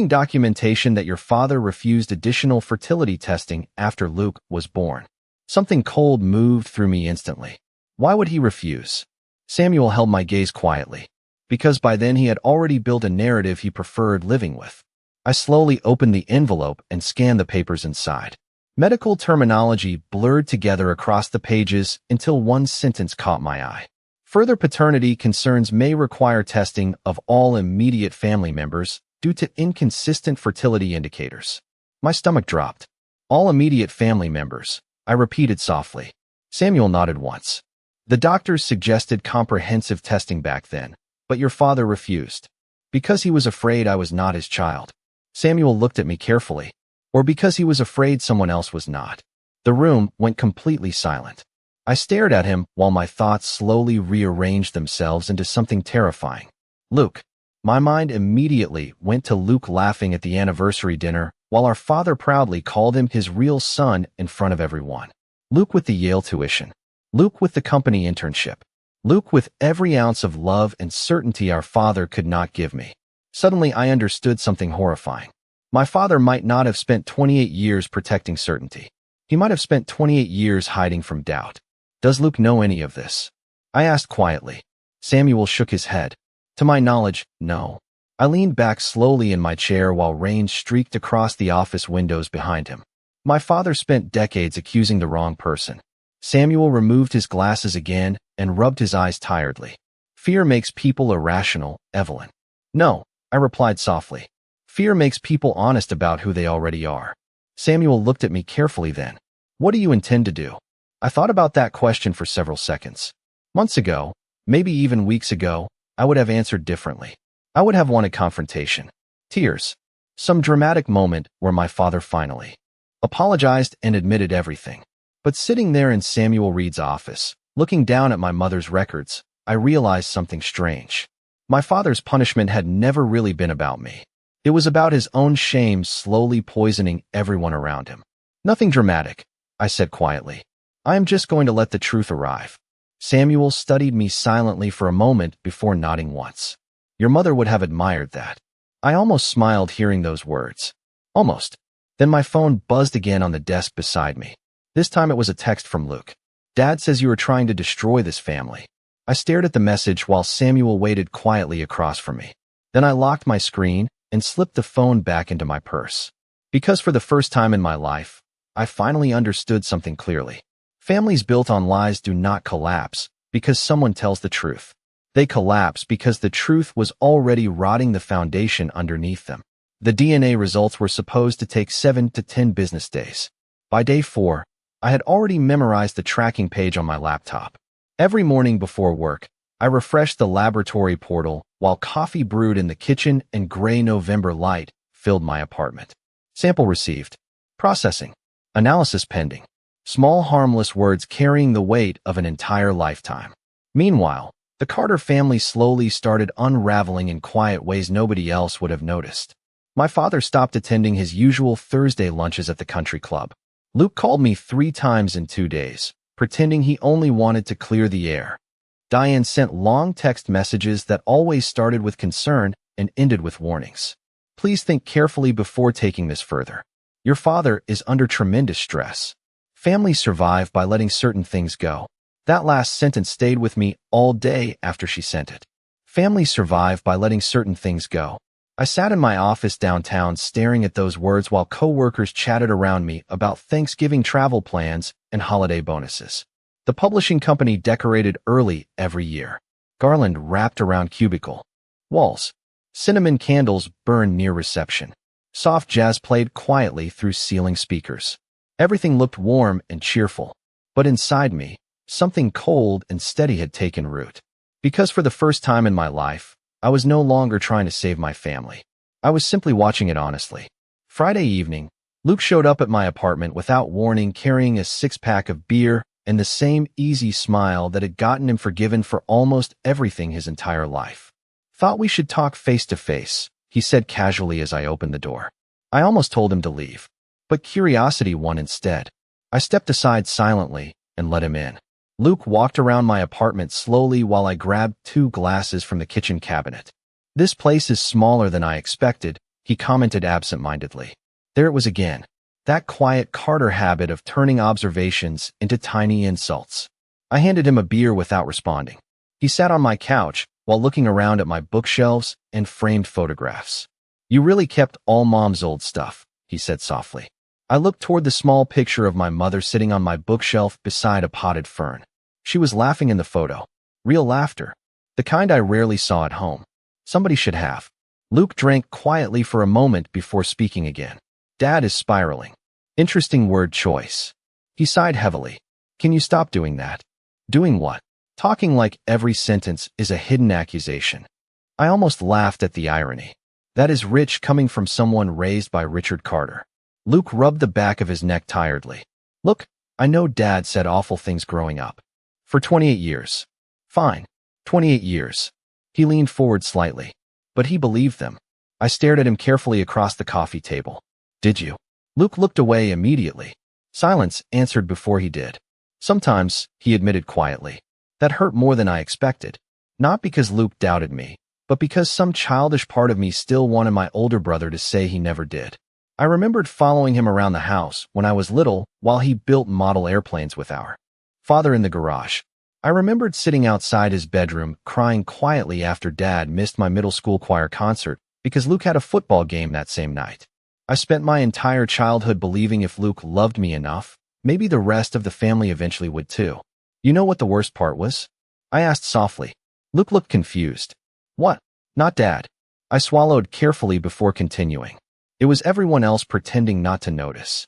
documentation that your father refused additional fertility testing after Luke was born. Something cold moved through me instantly. Why would he refuse? Samuel held my gaze quietly. Because by then he had already built a narrative he preferred living with. I slowly opened the envelope and scanned the papers inside. Medical terminology blurred together across the pages until one sentence caught my eye. Further paternity concerns may require testing of all immediate family members due to inconsistent fertility indicators. My stomach dropped. All immediate family members, I repeated softly. Samuel nodded once. The doctors suggested comprehensive testing back then, but your father refused. Because he was afraid I was not his child. Samuel looked at me carefully. Or because he was afraid someone else was not. The room went completely silent. I stared at him while my thoughts slowly rearranged themselves into something terrifying. Luke. My mind immediately went to Luke laughing at the anniversary dinner while our father proudly called him his real son in front of everyone. Luke with the Yale tuition. Luke with the company internship. Luke with every ounce of love and certainty our father could not give me. Suddenly I understood something horrifying. My father might not have spent 28 years protecting certainty. He might have spent 28 years hiding from doubt. Does Luke know any of this? I asked quietly. Samuel shook his head. To my knowledge, no. I leaned back slowly in my chair while rain streaked across the office windows behind him. My father spent decades accusing the wrong person. Samuel removed his glasses again and rubbed his eyes tiredly. Fear makes people irrational, Evelyn. No, I replied softly. Fear makes people honest about who they already are. Samuel looked at me carefully then. What do you intend to do? I thought about that question for several seconds. Months ago, maybe even weeks ago, I would have answered differently. I would have wanted confrontation. Tears. Some dramatic moment where my father finally apologized and admitted everything. But sitting there in Samuel Reed's office, looking down at my mother's records, I realized something strange. My father's punishment had never really been about me. It was about his own shame slowly poisoning everyone around him. Nothing dramatic, I said quietly. I am just going to let the truth arrive. Samuel studied me silently for a moment before nodding once. Your mother would have admired that. I almost smiled hearing those words. Almost. Then my phone buzzed again on the desk beside me. This time it was a text from Luke. Dad says you are trying to destroy this family. I stared at the message while Samuel waited quietly across from me. Then I locked my screen and slipped the phone back into my purse. Because for the first time in my life, I finally understood something clearly. Families built on lies do not collapse because someone tells the truth. They collapse because the truth was already rotting the foundation underneath them. The DNA results were supposed to take 7 to 10 business days. By day 4, I had already memorized the tracking page on my laptop. Every morning before work, I refreshed the laboratory portal while coffee brewed in the kitchen and gray November light filled my apartment. Sample received. Processing. Analysis pending. Small harmless words carrying the weight of an entire lifetime. Meanwhile, the Carter family slowly started unraveling in quiet ways nobody else would have noticed. My father stopped attending his usual Thursday lunches at the country club. Luke called me 3 times in 2 days, pretending he only wanted to clear the air. Diane sent long text messages that always started with concern and ended with warnings. Please think carefully before taking this further. Your father is under tremendous stress. Families survive by letting certain things go. That last sentence stayed with me all day after she sent it. Families survive by letting certain things go. I sat in my office downtown staring at those words while coworkers chatted around me about Thanksgiving travel plans and holiday bonuses. The publishing company decorated early every year. Garland wrapped around cubicle walls. Cinnamon candles burned near reception. Soft jazz played quietly through ceiling speakers. Everything looked warm and cheerful. But inside me, something cold and steady had taken root. Because for the first time in my life, I was no longer trying to save my family. I was simply watching it honestly. Friday evening, Luke showed up at my apartment without warning, carrying a 6-pack of beer and the same easy smile that had gotten him forgiven for almost everything his entire life. Thought we should talk face to face, he said casually as I opened the door. I almost told him to leave, but curiosity won instead. I stepped aside silently and let him in. Luke walked around my apartment slowly while I grabbed 2 glasses from the kitchen cabinet. This place is smaller than I expected, he commented absent-mindedly. There it was again, that quiet Carter habit of turning observations into tiny insults. I handed him a beer without responding. He sat on my couch while looking around at my bookshelves and framed photographs. You really kept all Mom's old stuff, he said softly. I looked toward the small picture of my mother sitting on my bookshelf beside a potted fern. She was laughing in the photo. Real laughter. The kind I rarely saw at home. Somebody should have. Luke drank quietly for a moment before speaking again. Dad is spiraling. Interesting word choice. He sighed heavily. Can you stop doing that? Doing what? Talking like every sentence is a hidden accusation. I almost laughed at the irony. That is rich coming from someone raised by Richard Carter. Luke rubbed the back of his neck tiredly. Look, I know Dad said awful things growing up. For 28 years. Fine. 28 years. He leaned forward slightly. But he believed them. I stared at him carefully across the coffee table. Did you? Luke looked away immediately. Silence answered before he did. Sometimes, he admitted quietly. That hurt more than I expected. Not because Luke doubted me, but because some childish part of me still wanted my older brother to say he never did. I remembered following him around the house when I was little while he built model airplanes with our father in the garage. I remembered sitting outside his bedroom crying quietly after Dad missed my middle school choir concert because Luke had a football game that same night. I spent my entire childhood believing if Luke loved me enough, maybe the rest of the family eventually would too. You know what the worst part was? I asked softly. Luke looked confused. What? Not Dad. I swallowed carefully before continuing. It was everyone else pretending not to notice.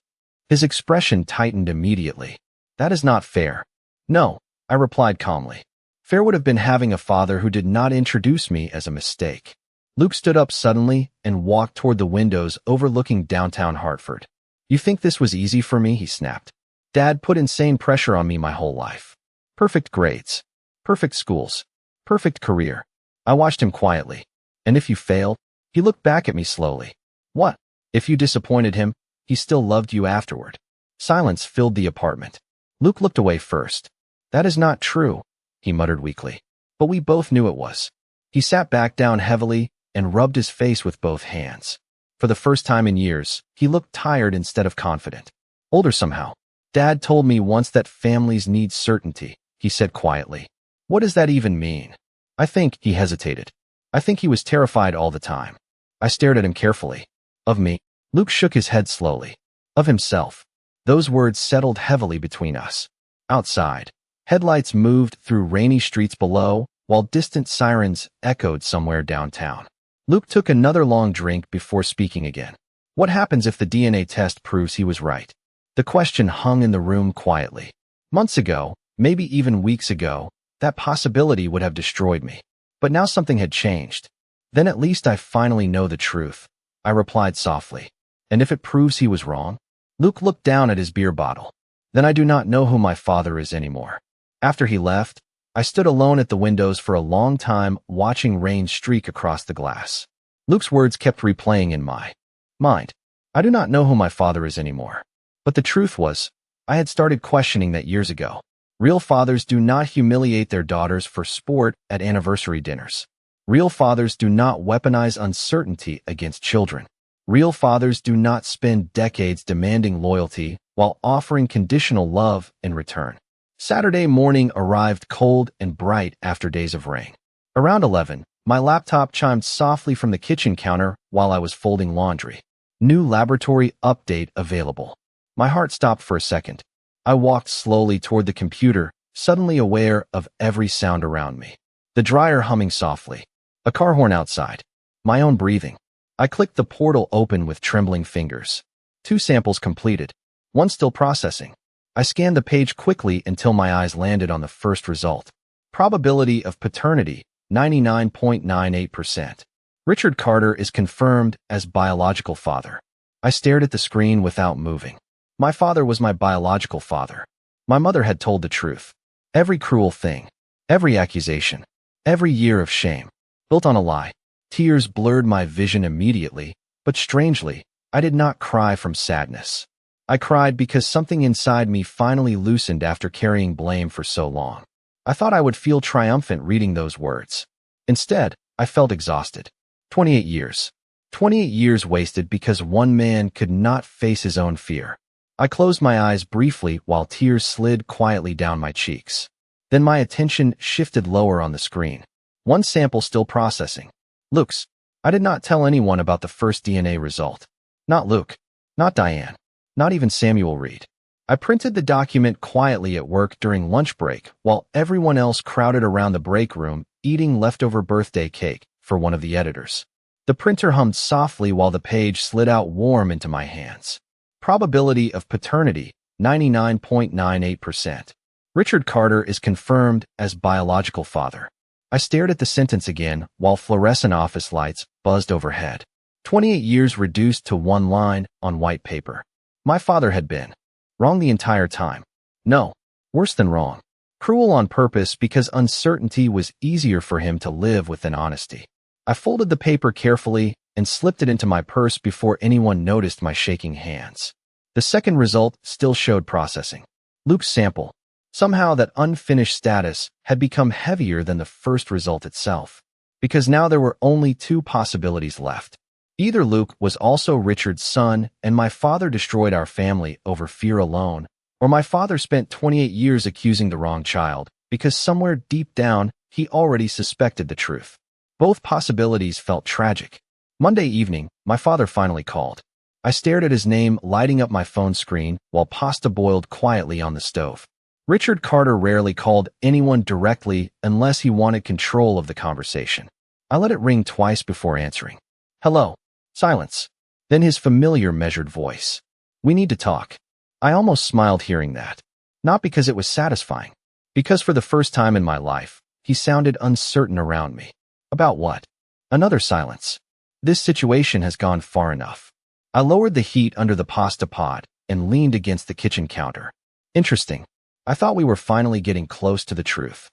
His expression tightened immediately. That is not fair. No, I replied calmly. Fair would have been having a father who did not introduce me as a mistake. Luke stood up suddenly and walked toward the windows overlooking downtown Hartford. You think this was easy for me? He snapped. Dad put insane pressure on me my whole life. Perfect grades. Perfect schools. Perfect career. I watched him quietly. And if you failed? He looked back at me slowly. What? If you disappointed him, he still loved you afterward. Silence filled the apartment. Luke looked away first. That is not true, he muttered weakly. But we both knew it was. He sat back down heavily and rubbed his face with both hands. For the first time in years, he looked tired instead of confident. Older somehow. Dad told me once that families need certainty, he said quietly. What does that even mean? I think he hesitated. I think he was terrified all the time. I stared at him carefully. Of me? Luke shook his head slowly. Of himself. Those words settled heavily between us. Outside, headlights moved through rainy streets below, while distant sirens echoed somewhere downtown. Luke took another long drink before speaking again. What happens if the DNA test proves he was right? The question hung in the room quietly. Months ago, maybe even weeks ago, that possibility would have destroyed me. But now something had changed. Then at least I finally know the truth, I replied softly. And if it proves he was wrong? Luke looked down at his beer bottle. Then I do not know who my father is anymore. After he left, I stood alone at the windows for a long time watching rain streak across the glass. Luke's words kept replaying in my mind. I do not know who my father is anymore. But the truth was, I had started questioning that years ago. Real fathers do not humiliate their daughters for sport at anniversary dinners. Real fathers do not weaponize uncertainty against children. Real fathers do not spend decades demanding loyalty while offering conditional love in return. Saturday morning arrived cold and bright after days of rain. Around 11, my laptop chimed softly from the kitchen counter while I was folding laundry. New laboratory update available. My heart stopped for a second. I walked slowly toward the computer, suddenly aware of every sound around me. The dryer humming softly. A car horn outside. My own breathing. I clicked the portal open with trembling fingers. 2 samples completed. 1 still processing. I scanned the page quickly until my eyes landed on the first result. Probability of paternity, 99.98%. Richard Carter is confirmed as biological father. I stared at the screen without moving. My father was my biological father. My mother had told the truth. Every cruel thing, every accusation, every year of shame, built on a lie. Tears blurred my vision immediately, but strangely, I did not cry from sadness. I cried because something inside me finally loosened after carrying blame for so long. I thought I would feel triumphant reading those words. Instead, I felt exhausted. 28 years. 28 years wasted because one man could not face his own fear. I closed my eyes briefly while tears slid quietly down my cheeks. Then my attention shifted lower on the screen. 1 sample still processing. Luke's. I did not tell anyone about the first DNA result. Not Luke. Not Diane. Not even Samuel Reed. I printed the document quietly at work during lunch break while everyone else crowded around the break room eating leftover birthday cake for one of the editors. The printer hummed softly while the page slid out warm into my hands. Probability of paternity, 99.98%. Richard Carter is confirmed as biological father. I stared at the sentence again while fluorescent office lights buzzed overhead. 28 years reduced to one line on white paper. My father had been wrong the entire time. No, worse than wrong. Cruel on purpose because uncertainty was easier for him to live with than honesty. I folded the paper carefully and slipped it into my purse before anyone noticed my shaking hands. The second result still showed processing. Luke's sample. Somehow that unfinished status had become heavier than the first result itself, because now there were only two possibilities left. Either Luke was also Richard's son and my father destroyed our family over fear alone, or my father spent 28 years accusing the wrong child because somewhere deep down he already suspected the truth. Both possibilities felt tragic. Monday evening, my father finally called. I stared at his name lighting up my phone screen while pasta boiled quietly on the stove. Richard Carter rarely called anyone directly unless he wanted control of the conversation. I let it ring twice before answering. Hello. Silence. Then his familiar measured voice. We need to talk. I almost smiled hearing that. Not because it was satisfying. Because for the first time in my life, he sounded uncertain around me. About what? Another silence. This situation has gone far enough. I lowered the heat under the pasta pot and leaned against the kitchen counter. Interesting. I thought we were finally getting close to the truth.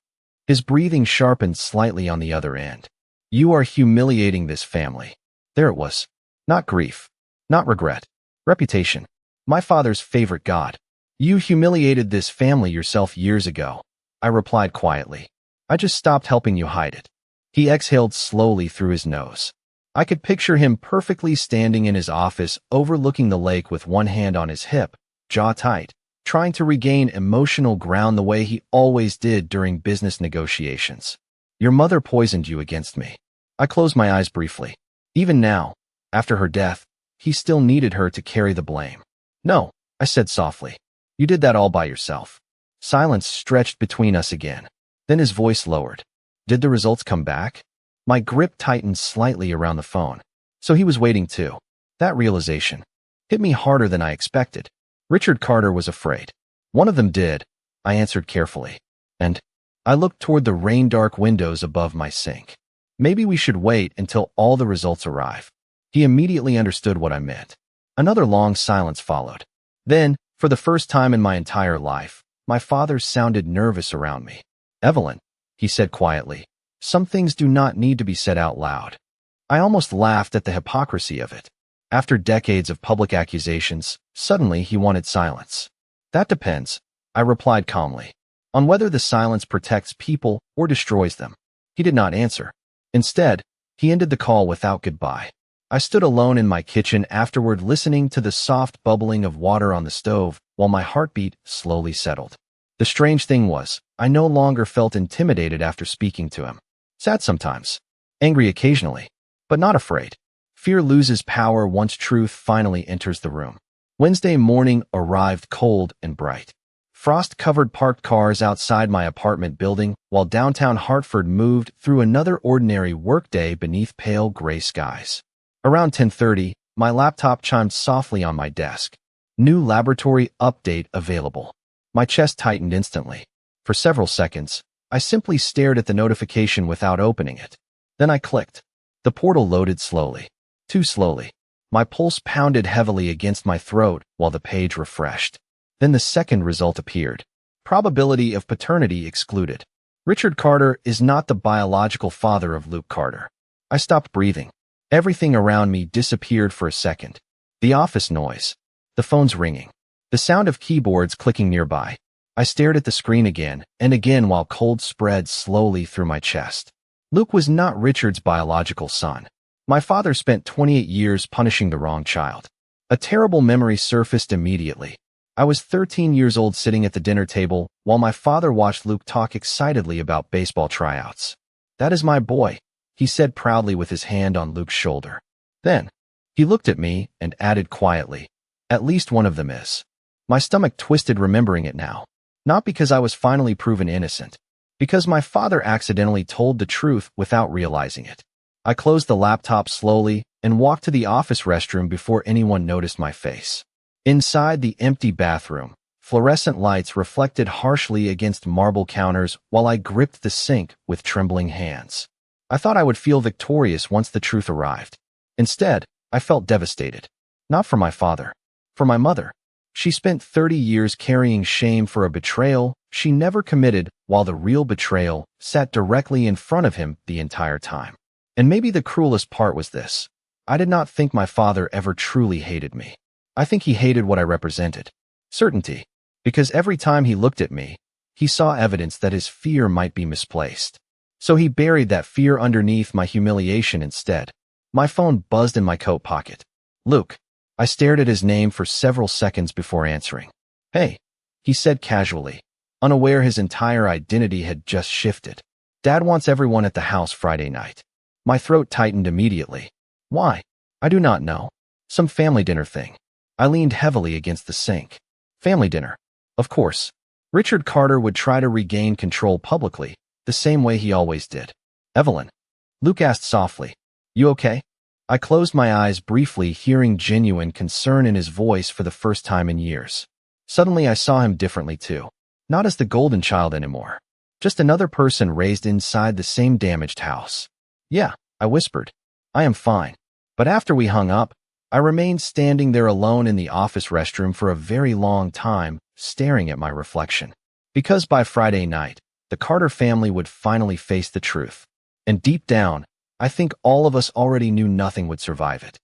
His breathing sharpened slightly on the other end. You are humiliating this family. There it was. Not grief. Not regret. Reputation. My father's favorite god. You humiliated this family yourself years ago. I replied quietly. I just stopped helping you hide it. He exhaled slowly through his nose. I could picture him perfectly standing in his office overlooking the lake with one hand on his hip, jaw tight, trying to regain emotional ground the way he always did during business negotiations. Your mother poisoned you against me. I closed my eyes briefly. Even now, after her death, he still needed her to carry the blame. No, I said softly. You did that all by yourself. Silence stretched between us again. Then his voice lowered. Did the results come back? My grip tightened slightly around the phone. So he was waiting too. That realization hit me harder than I expected. Richard Carter was afraid. One of them did, I answered carefully. And I looked toward the rain-dark windows above my sink. Maybe we should wait until all the results arrive. He immediately understood what I meant. Another long silence followed. Then, for the first time in my entire life, my father sounded nervous around me. Evelyn, he said quietly, some things do not need to be said out loud. I almost laughed at the hypocrisy of it. After decades of public accusations, suddenly he wanted silence. That depends, I replied calmly, on whether the silence protects people or destroys them. He did not answer. Instead, he ended the call without goodbye. I stood alone in my kitchen afterward listening to the soft bubbling of water on the stove while my heartbeat slowly settled. The strange thing was, I no longer felt intimidated after speaking to him. Sad sometimes, angry occasionally, but not afraid. Fear loses power once truth finally enters the room. Wednesday morning arrived cold and bright. Frost-covered parked cars outside my apartment building while downtown Hartford moved through another ordinary workday beneath pale gray skies. Around 10:30, my laptop chimed softly on my desk. New laboratory update available. My chest tightened instantly. For several seconds, I simply stared at the notification without opening it. Then I clicked. The portal loaded slowly. Too slowly. My pulse pounded heavily against my throat while the page refreshed. Then the second result appeared. Probability of paternity excluded. Richard Carter is not the biological father of Luke Carter. I stopped breathing. Everything around me disappeared for a second. The office noise. The phone's ringing. The sound of keyboards clicking nearby. I stared at the screen again and again while cold spread slowly through my chest. Luke was not Richard's biological son. My father spent 28 years punishing the wrong child. A terrible memory surfaced immediately. I was 13 years old sitting at the dinner table while my father watched Luke talk excitedly about baseball tryouts. That is my boy, he said proudly with his hand on Luke's shoulder. Then, he looked at me and added quietly, at least one of them is. My stomach twisted remembering it now. Not because I was finally proven innocent, because my father accidentally told the truth without realizing it. I closed the laptop slowly and walked to the office restroom before anyone noticed my face. Inside the empty bathroom, fluorescent lights reflected harshly against marble counters while I gripped the sink with trembling hands. I thought I would feel victorious once the truth arrived. Instead, I felt devastated. Not for my father, for my mother. She spent 30 years carrying shame for a betrayal she never committed, while the real betrayal sat directly in front of him the entire time. And maybe the cruelest part was this. I did not think my father ever truly hated me. I think he hated what I represented. Certainty. Because every time he looked at me, he saw evidence that his fear might be misplaced. So he buried that fear underneath my humiliation instead. My phone buzzed in my coat pocket. Luke. I stared at his name for several seconds before answering. Hey, he said casually, unaware his entire identity had just shifted. Dad wants everyone at the house Friday night. My throat tightened immediately. Why? I do not know. Some family dinner thing. I leaned heavily against the sink. Family dinner. Of course. Richard Carter would try to regain control publicly, the same way he always did. Evelyn. Luke asked softly. You okay? I closed my eyes briefly, hearing genuine concern in his voice for the first time in years. Suddenly I saw him differently too. Not as the golden child anymore. Just another person raised inside the same damaged house. Yeah, I whispered. I am fine. But after we hung up, I remained standing there alone in the office restroom for a very long time, staring at my reflection. Because by Friday night, the Carter family would finally face the truth. And deep down, I think all of us already knew nothing would survive it.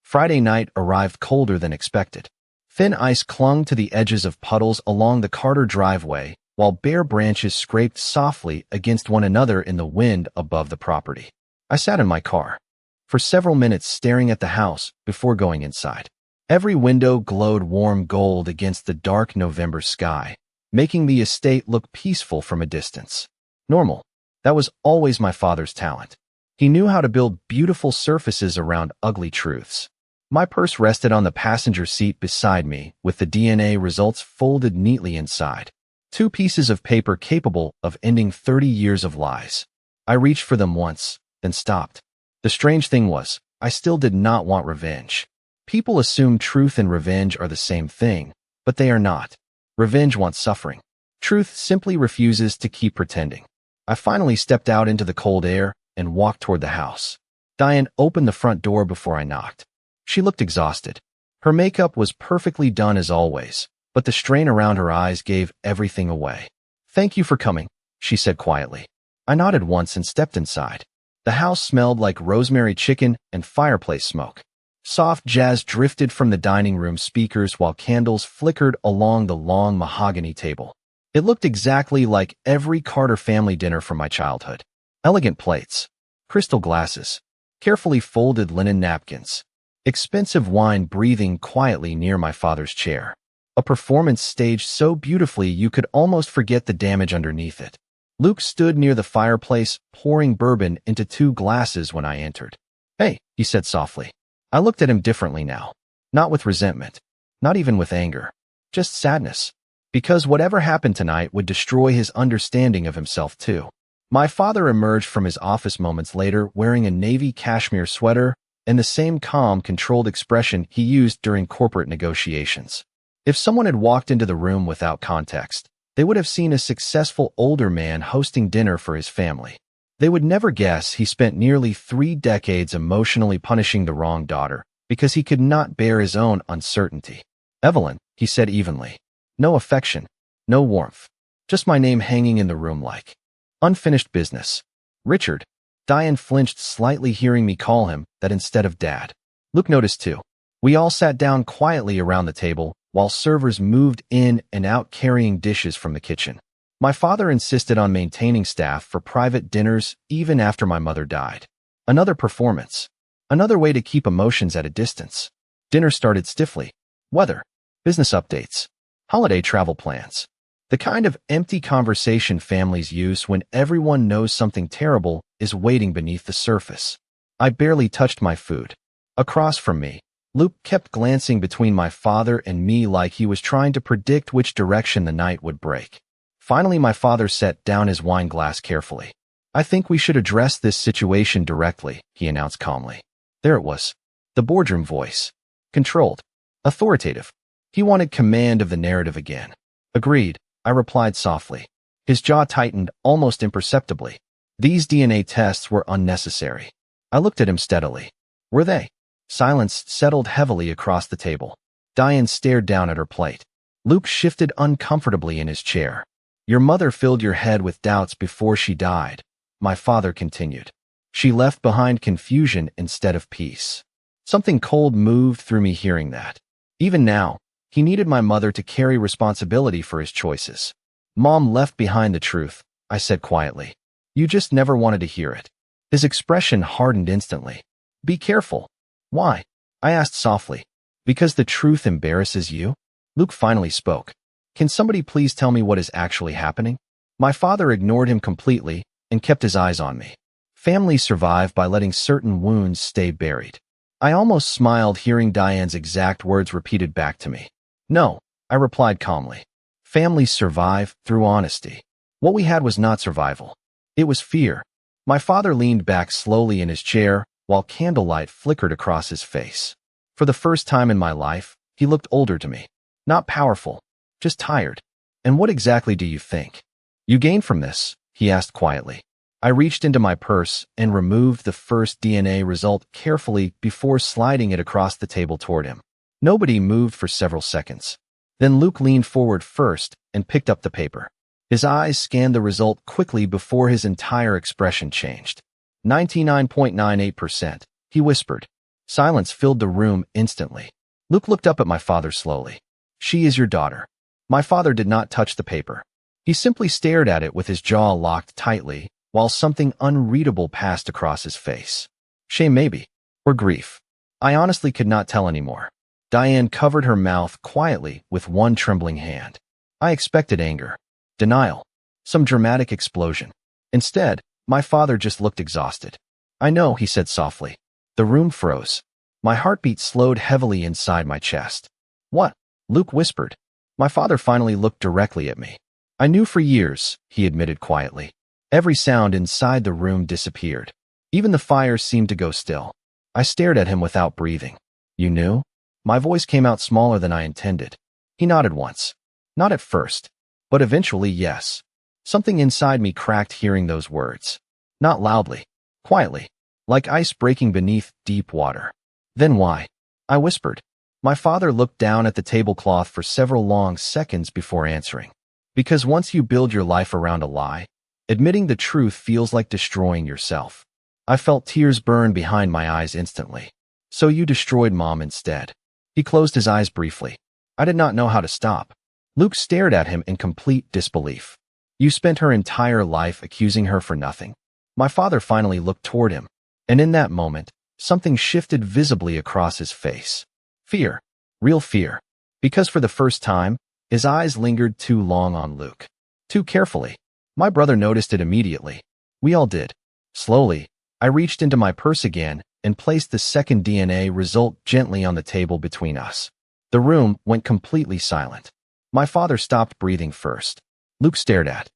Friday night arrived colder than expected. Thin ice clung to the edges of puddles along the Carter driveway, while bare branches scraped softly against one another in the wind above the property. I sat in my car for several minutes staring at the house before going inside. Every window glowed warm gold against the dark November sky, making the estate look peaceful from a distance. Normal. That was always my father's talent. He knew how to build beautiful surfaces around ugly truths. My purse rested on the passenger seat beside me, with the DNA results folded neatly inside. 2 pieces of paper capable of ending 30 years of lies. I reached for them once, then stopped. The strange thing was, I still did not want revenge. People assume truth and revenge are the same thing, but they are not. Revenge wants suffering. Truth simply refuses to keep pretending. I finally stepped out into the cold air and walked toward the house. Diane opened the front door before I knocked. She looked exhausted. Her makeup was perfectly done as always, but the strain around her eyes gave everything away. Thank you for coming, she said quietly. I nodded once and stepped inside. The house smelled like rosemary chicken and fireplace smoke. Soft jazz drifted from the dining room speakers while candles flickered along the long mahogany table. It looked exactly like every Carter family dinner from my childhood. Elegant plates, crystal glasses, carefully folded linen napkins, expensive wine breathing quietly near my father's chair. A performance staged so beautifully you could almost forget the damage underneath it. Luke stood near the fireplace, pouring bourbon into 2 glasses when I entered. Hey, he said softly. I looked at him differently now. Not with resentment, not even with anger, just sadness. Because whatever happened tonight would destroy his understanding of himself too. My father emerged from his office moments later wearing a navy cashmere sweater and the same calm, controlled expression he used during corporate negotiations. If someone had walked into the room without context, they would have seen a successful older man hosting dinner for his family. They would never guess he spent nearly 3 decades emotionally punishing the wrong daughter because he could not bear his own uncertainty. Evelyn, he said evenly. No affection, no warmth. Just my name hanging in the room like unfinished business. Richard. Diane flinched slightly hearing me call him that instead of Dad. Luke noticed too. We all sat down quietly around the table while servers moved in and out carrying dishes from the kitchen. My father insisted on maintaining staff for private dinners even after my mother died. Another performance. Another way to keep emotions at a distance. Dinner started stiffly. Weather. Business updates. Holiday travel plans. The kind of empty conversation families use when everyone knows something terrible is waiting beneath the surface. I barely touched my food. Across from me, Luke kept glancing between my father and me like he was trying to predict which direction the night would break. Finally, my father set down his wine glass carefully. "I think we should address this situation directly," he announced calmly. There it was. The boardroom voice. Controlled. Authoritative. He wanted command of the narrative again. "Agreed," I replied softly. His jaw tightened almost imperceptibly. These DNA tests were unnecessary. I looked at him steadily. Were they? Silence settled heavily across the table. Diane stared down at her plate. Luke shifted uncomfortably in his chair. "Your mother filled your head with doubts before she died," my father continued. "She left behind confusion instead of peace." Something cold moved through me hearing that. Even now, he needed my mother to carry responsibility for his choices. "Mom left behind the truth," I said quietly. "You just never wanted to hear it." His expression hardened instantly. "Be careful." "Why?" I asked softly. "Because the truth embarrasses you?" Luke finally spoke. "Can somebody please tell me what is actually happening?" My father ignored him completely and kept his eyes on me. Families survive by letting certain wounds stay buried. I almost smiled hearing Diane's exact words repeated back to me. "No," I replied calmly. "Families survive through honesty." What we had was not survival. It was fear. My father leaned back slowly in his chair while candlelight flickered across his face. For the first time in my life, he looked older to me. Not powerful, just tired. "And what exactly do you think you gained from this?" he asked quietly. I reached into my purse and removed the first DNA result carefully before sliding it across the table toward him. Nobody moved for several seconds. Then Luke leaned forward first and picked up the paper. His eyes scanned the result quickly before his entire expression changed. 99.98%, he whispered. Silence filled the room instantly. Luke looked up at my father slowly. "She is your daughter." My father did not touch the paper. He simply stared at it with his jaw locked tightly, while something unreadable passed across his face. Shame maybe, or grief. I honestly could not tell anymore. Diane covered her mouth quietly with one trembling hand. I expected anger, denial, some dramatic explosion. Instead, my father just looked exhausted. "I know," he said softly. The room froze. My heartbeat slowed heavily inside my chest. "What?" Luke whispered. My father finally looked directly at me. "I knew for years," he admitted quietly. Every sound inside the room disappeared. Even the fire seemed to go still. I stared at him without breathing. "You knew?" My voice came out smaller than I intended. He nodded once. Not at first, but eventually yes. Something inside me cracked hearing those words. Not loudly, quietly, like ice breaking beneath deep water. "Then why?" I whispered. My father looked down at the tablecloth for several long seconds before answering. "Because once you build your life around a lie, admitting the truth feels like destroying yourself." I felt tears burn behind my eyes instantly. "So you destroyed Mom instead." He closed his eyes briefly. I did not know how to stop. Luke stared at him in complete disbelief. "You spent her entire life accusing her for nothing." My father finally looked toward him, and in that moment, something shifted visibly across his face. Fear. Real fear. Because for the first time, his eyes lingered too long on Luke. Too carefully. My brother noticed it immediately. We all did. Slowly, I reached into my purse again and placed the second DNA result gently on the table between us. The room went completely silent. My father stopped breathing first. Luke stared at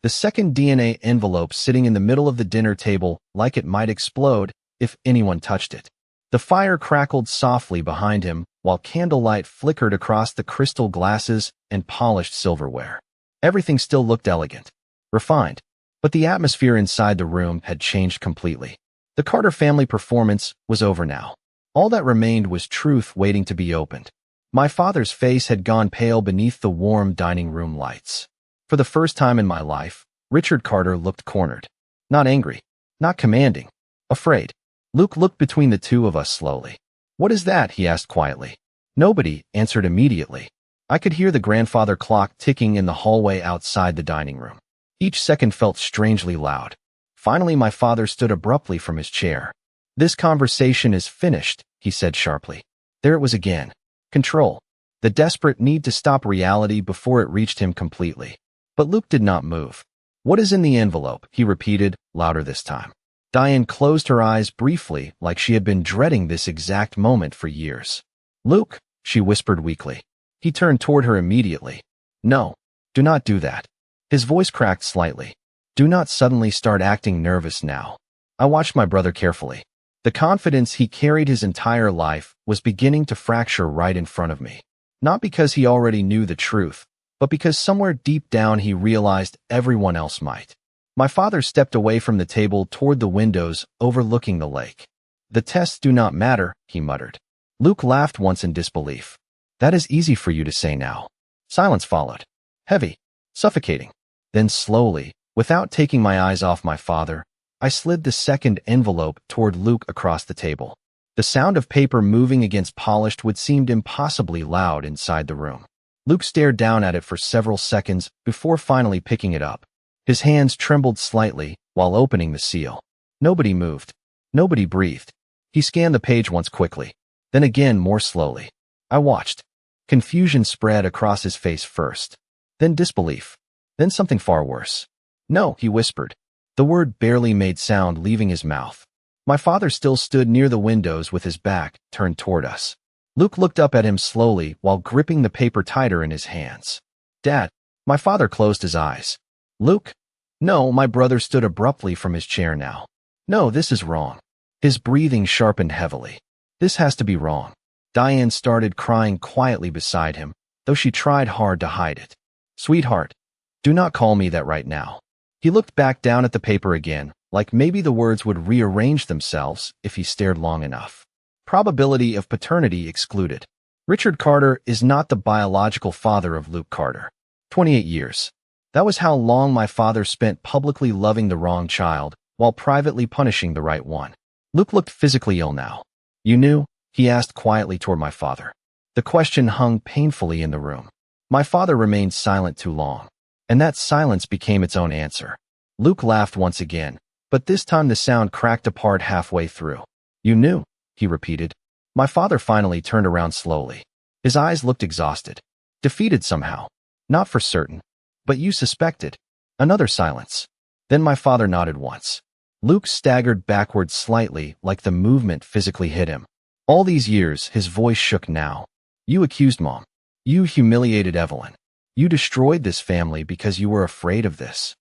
the second DNA envelope sitting in the middle of the dinner table like it might explode if anyone touched it. The fire crackled softly behind him while candlelight flickered across the crystal glasses and polished silverware. Everything still looked elegant, refined, but the atmosphere inside the room had changed completely. The Carter family performance was over now. All that remained was truth waiting to be opened. My father's face had gone pale beneath the warm dining room lights. For the first time in my life, Richard Carter looked cornered. Not angry, not commanding, afraid. Luke looked between the two of us slowly. "What is that?" he asked quietly. Nobody answered immediately. I could hear the grandfather clock ticking in the hallway outside the dining room. Each second felt strangely loud. Finally, my father stood abruptly from his chair. "This conversation is finished," he said sharply. There it was again. Control. The desperate need to stop reality before it reached him completely. But Luke did not move. "What is in the envelope?" he repeated, louder this time. Diane closed her eyes briefly like she had been dreading this exact moment for years. Luke, she whispered weakly. He turned toward her immediately. No, do not do that. His voice cracked slightly. Do not suddenly start acting nervous now. I watched my brother carefully. The confidence he carried his entire life was beginning to fracture right in front of me. Not because he already knew the truth, but because somewhere deep down he realized everyone else might. My father stepped away from the table toward the windows overlooking the lake. The tests do not matter, he muttered. Luke laughed once in disbelief. That is easy for you to say now. Silence followed. Heavy, suffocating. Then slowly, without taking my eyes off my father, I slid the second envelope toward Luke across the table. The sound of paper moving against polished wood seemed impossibly loud inside the room. Luke stared down at it for several seconds before finally picking it up. His hands trembled slightly while opening the seal. Nobody moved. Nobody breathed. He scanned the page once quickly, then again more slowly. I watched. Confusion spread across his face first, then disbelief, then something far worse. No, he whispered. The word barely made sound leaving his mouth. My father still stood near the windows with his back turned toward us. Luke looked up at him slowly while gripping the paper tighter in his hands. Dad, my father closed his eyes. Luke? No, my brother stood abruptly from his chair now. No, this is wrong. His breathing sharpened heavily. This has to be wrong. Diane started crying quietly beside him, though she tried hard to hide it. Sweetheart, do not call me that right now. He looked back down at the paper again, like maybe the words would rearrange themselves if he stared long enough. Probability of paternity excluded. Richard Carter is not the biological father of Luke Carter. 28 years. That was how long my father spent publicly loving the wrong child while privately punishing the right one. Luke looked physically ill now. You knew? He asked quietly toward my father. The question hung painfully in the room. My father remained silent too long, and that silence became its own answer. Luke laughed once again, but this time the sound cracked apart halfway through. You knew, he repeated. My father finally turned around slowly. His eyes looked exhausted, defeated somehow. Not for certain, but you suspected. Another silence. Then my father nodded once. Luke staggered backward slightly like the movement physically hit him. All these years, his voice shook now. You accused Mom. You humiliated Evelyn. You destroyed this family because you were afraid of this.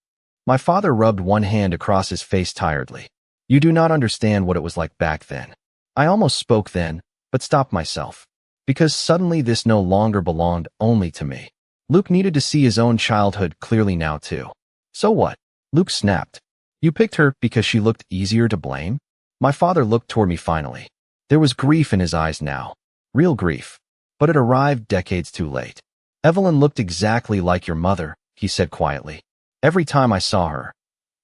My father rubbed one hand across his face tiredly. You do not understand what it was like back then. I almost spoke then, but stopped myself. Because suddenly this no longer belonged only to me. Luke needed to see his own childhood clearly now too. So what? Luke snapped. You picked her because she looked easier to blame? My father looked toward me finally. There was grief in his eyes now. Real grief. But it arrived decades too late. Evelyn looked exactly like your mother, he said quietly. Every time I saw her.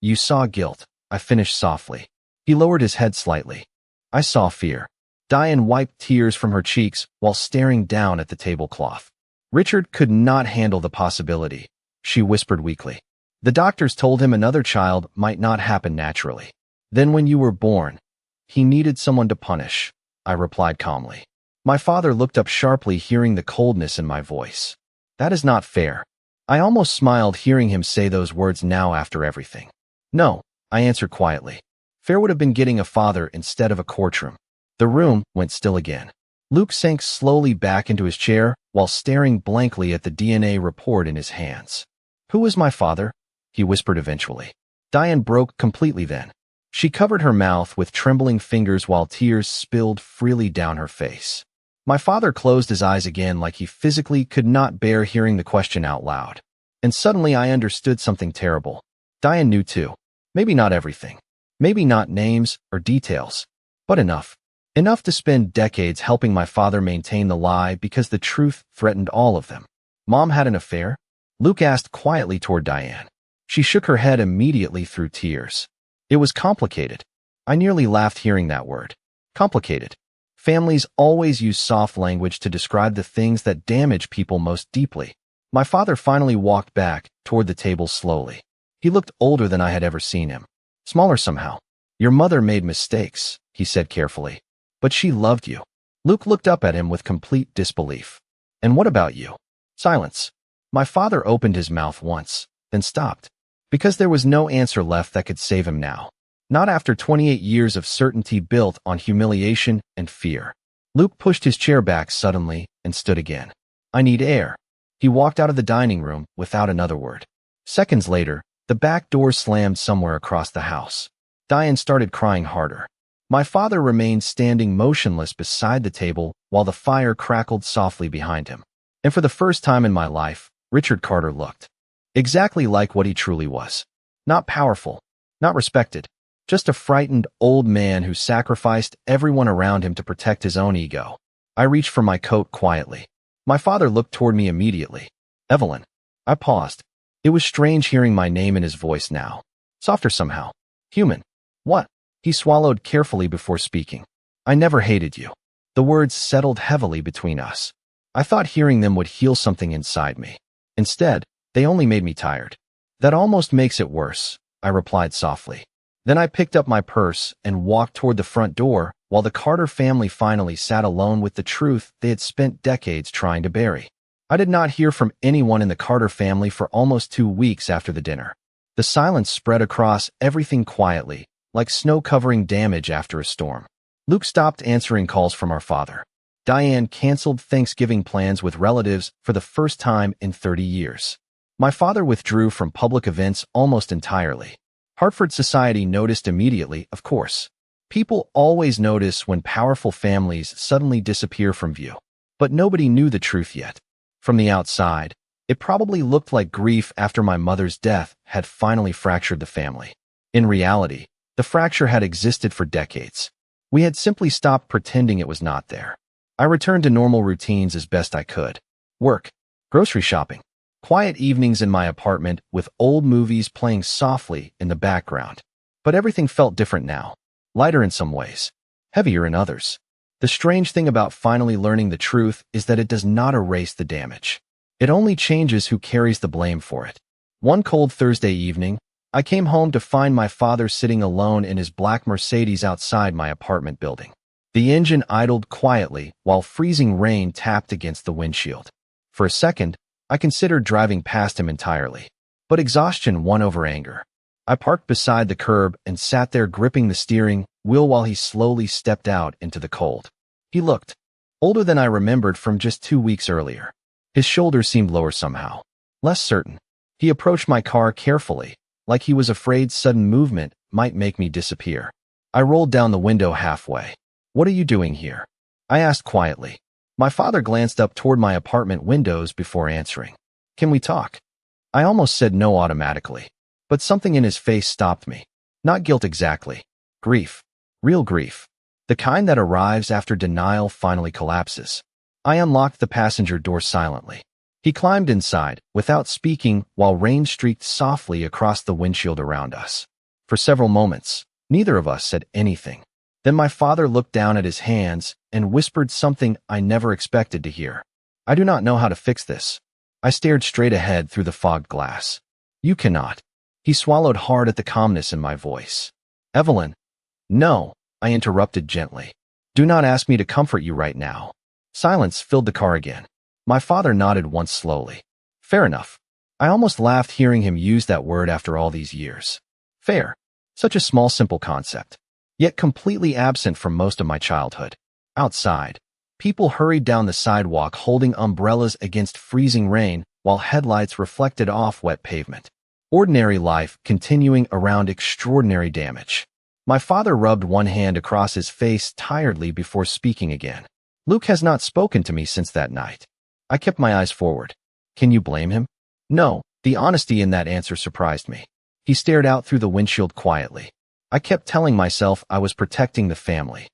You saw guilt, I finished softly. He lowered his head slightly. I saw fear. Diane wiped tears from her cheeks while staring down at the tablecloth. Richard could not handle the possibility, she whispered weakly. The doctors told him another child might not happen naturally. Then when you were born, he needed someone to punish, I replied calmly. My father looked up sharply, hearing the coldness in my voice. That is not fair. I almost smiled hearing him say those words now after everything. No, I answered quietly. Fair would have been getting a father instead of a courtroom. The room went still again. Luke sank slowly back into his chair while staring blankly at the DNA report in his hands. Who was my father? He whispered eventually. Diane broke completely then. She covered her mouth with trembling fingers while tears spilled freely down her face. My father closed his eyes again like he physically could not bear hearing the question out loud. And suddenly I understood something terrible. Diane knew too. Maybe not everything. Maybe not names or details. But enough. Enough to spend decades helping my father maintain the lie because the truth threatened all of them. Mom had an affair? Luke asked quietly toward Diane. She shook her head immediately through tears. It was complicated. I nearly laughed hearing that word. Complicated. Families always use soft language to describe the things that damage people most deeply. My father finally walked back toward the table slowly. He looked older than I had ever seen him. Smaller somehow. Your mother made mistakes, he said carefully. But she loved you. Luke looked up at him with complete disbelief. And what about you? Silence. My father opened his mouth once, then stopped. Because there was no answer left that could save him now. Not after 28 years of certainty built on humiliation and fear. Luke pushed his chair back suddenly and stood again. I need air. He walked out of the dining room without another word. Seconds later, the back door slammed somewhere across the house. Diane started crying harder. My father remained standing motionless beside the table while the fire crackled softly behind him. And for the first time in my life, Richard Carter looked exactly like what he truly was. Not powerful, not respected, just a frightened old man who sacrificed everyone around him to protect his own ego. I reached for my coat quietly. My father looked toward me immediately. Evelyn. I paused. It was strange hearing my name in his voice now. Softer somehow. Human. What? He swallowed carefully before speaking. I never hated you. The words settled heavily between us. I thought hearing them would heal something inside me. Instead, they only made me tired. That almost makes it worse, I replied softly. Then I picked up my purse and walked toward the front door while the Carter family finally sat alone with the truth they had spent decades trying to bury. I did not hear from anyone in the Carter family for almost 2 weeks after the dinner. The silence spread across everything quietly, like snow covering damage after a storm. Luke stopped answering calls from our father. Diane canceled Thanksgiving plans with relatives for the first time in 30 years. My father withdrew from public events almost entirely. Hartford society noticed immediately, of course. People always notice when powerful families suddenly disappear from view. But nobody knew the truth yet. From the outside, it probably looked like grief after my mother's death had finally fractured the family. In reality, the fracture had existed for decades. We had simply stopped pretending it was not there. I returned to normal routines as best I could. Work, grocery shopping, quiet evenings in my apartment with old movies playing softly in the background. But everything felt different now. Lighter in some ways, heavier in others. The strange thing about finally learning the truth is that it does not erase the damage. It only changes who carries the blame for it. One cold Thursday evening, I came home to find my father sitting alone in his black Mercedes outside my apartment building. The engine idled quietly while freezing rain tapped against the windshield. For a second, I considered driving past him entirely. But exhaustion won over anger. I parked beside the curb and sat there gripping the steering wheel while he slowly stepped out into the cold. He looked older than I remembered from just 2 weeks earlier. His shoulders seemed lower somehow, less certain. He approached my car carefully, like he was afraid sudden movement might make me disappear. I rolled down the window halfway. "What are you doing here?" I asked quietly. My father glanced up toward my apartment windows before answering. "Can we talk?" I almost said no automatically, but something in his face stopped me. Not guilt exactly. Grief. Real grief. The kind that arrives after denial finally collapses. I unlocked the passenger door silently. He climbed inside, without speaking, while rain streaked softly across the windshield around us. For several moments, neither of us said anything. Then my father looked down at his hands and whispered something I never expected to hear. "I do not know how to fix this." I stared straight ahead through the fogged glass. "You cannot." He swallowed hard at the calmness in my voice. "Evelyn." "No," I interrupted gently. "Do not ask me to comfort you right now." Silence filled the car again. My father nodded once slowly. "Fair enough." I almost laughed hearing him use that word after all these years. Fair. Such a small, simple concept, yet completely absent from most of my childhood. Outside, people hurried down the sidewalk holding umbrellas against freezing rain while headlights reflected off wet pavement. Ordinary life continuing around extraordinary damage. My father rubbed one hand across his face tiredly before speaking again. "Luke has not spoken to me since that night." I kept my eyes forward. Can you blame him? No. The honesty in that answer surprised me. He stared out through the windshield quietly. I kept telling myself I was protecting the family.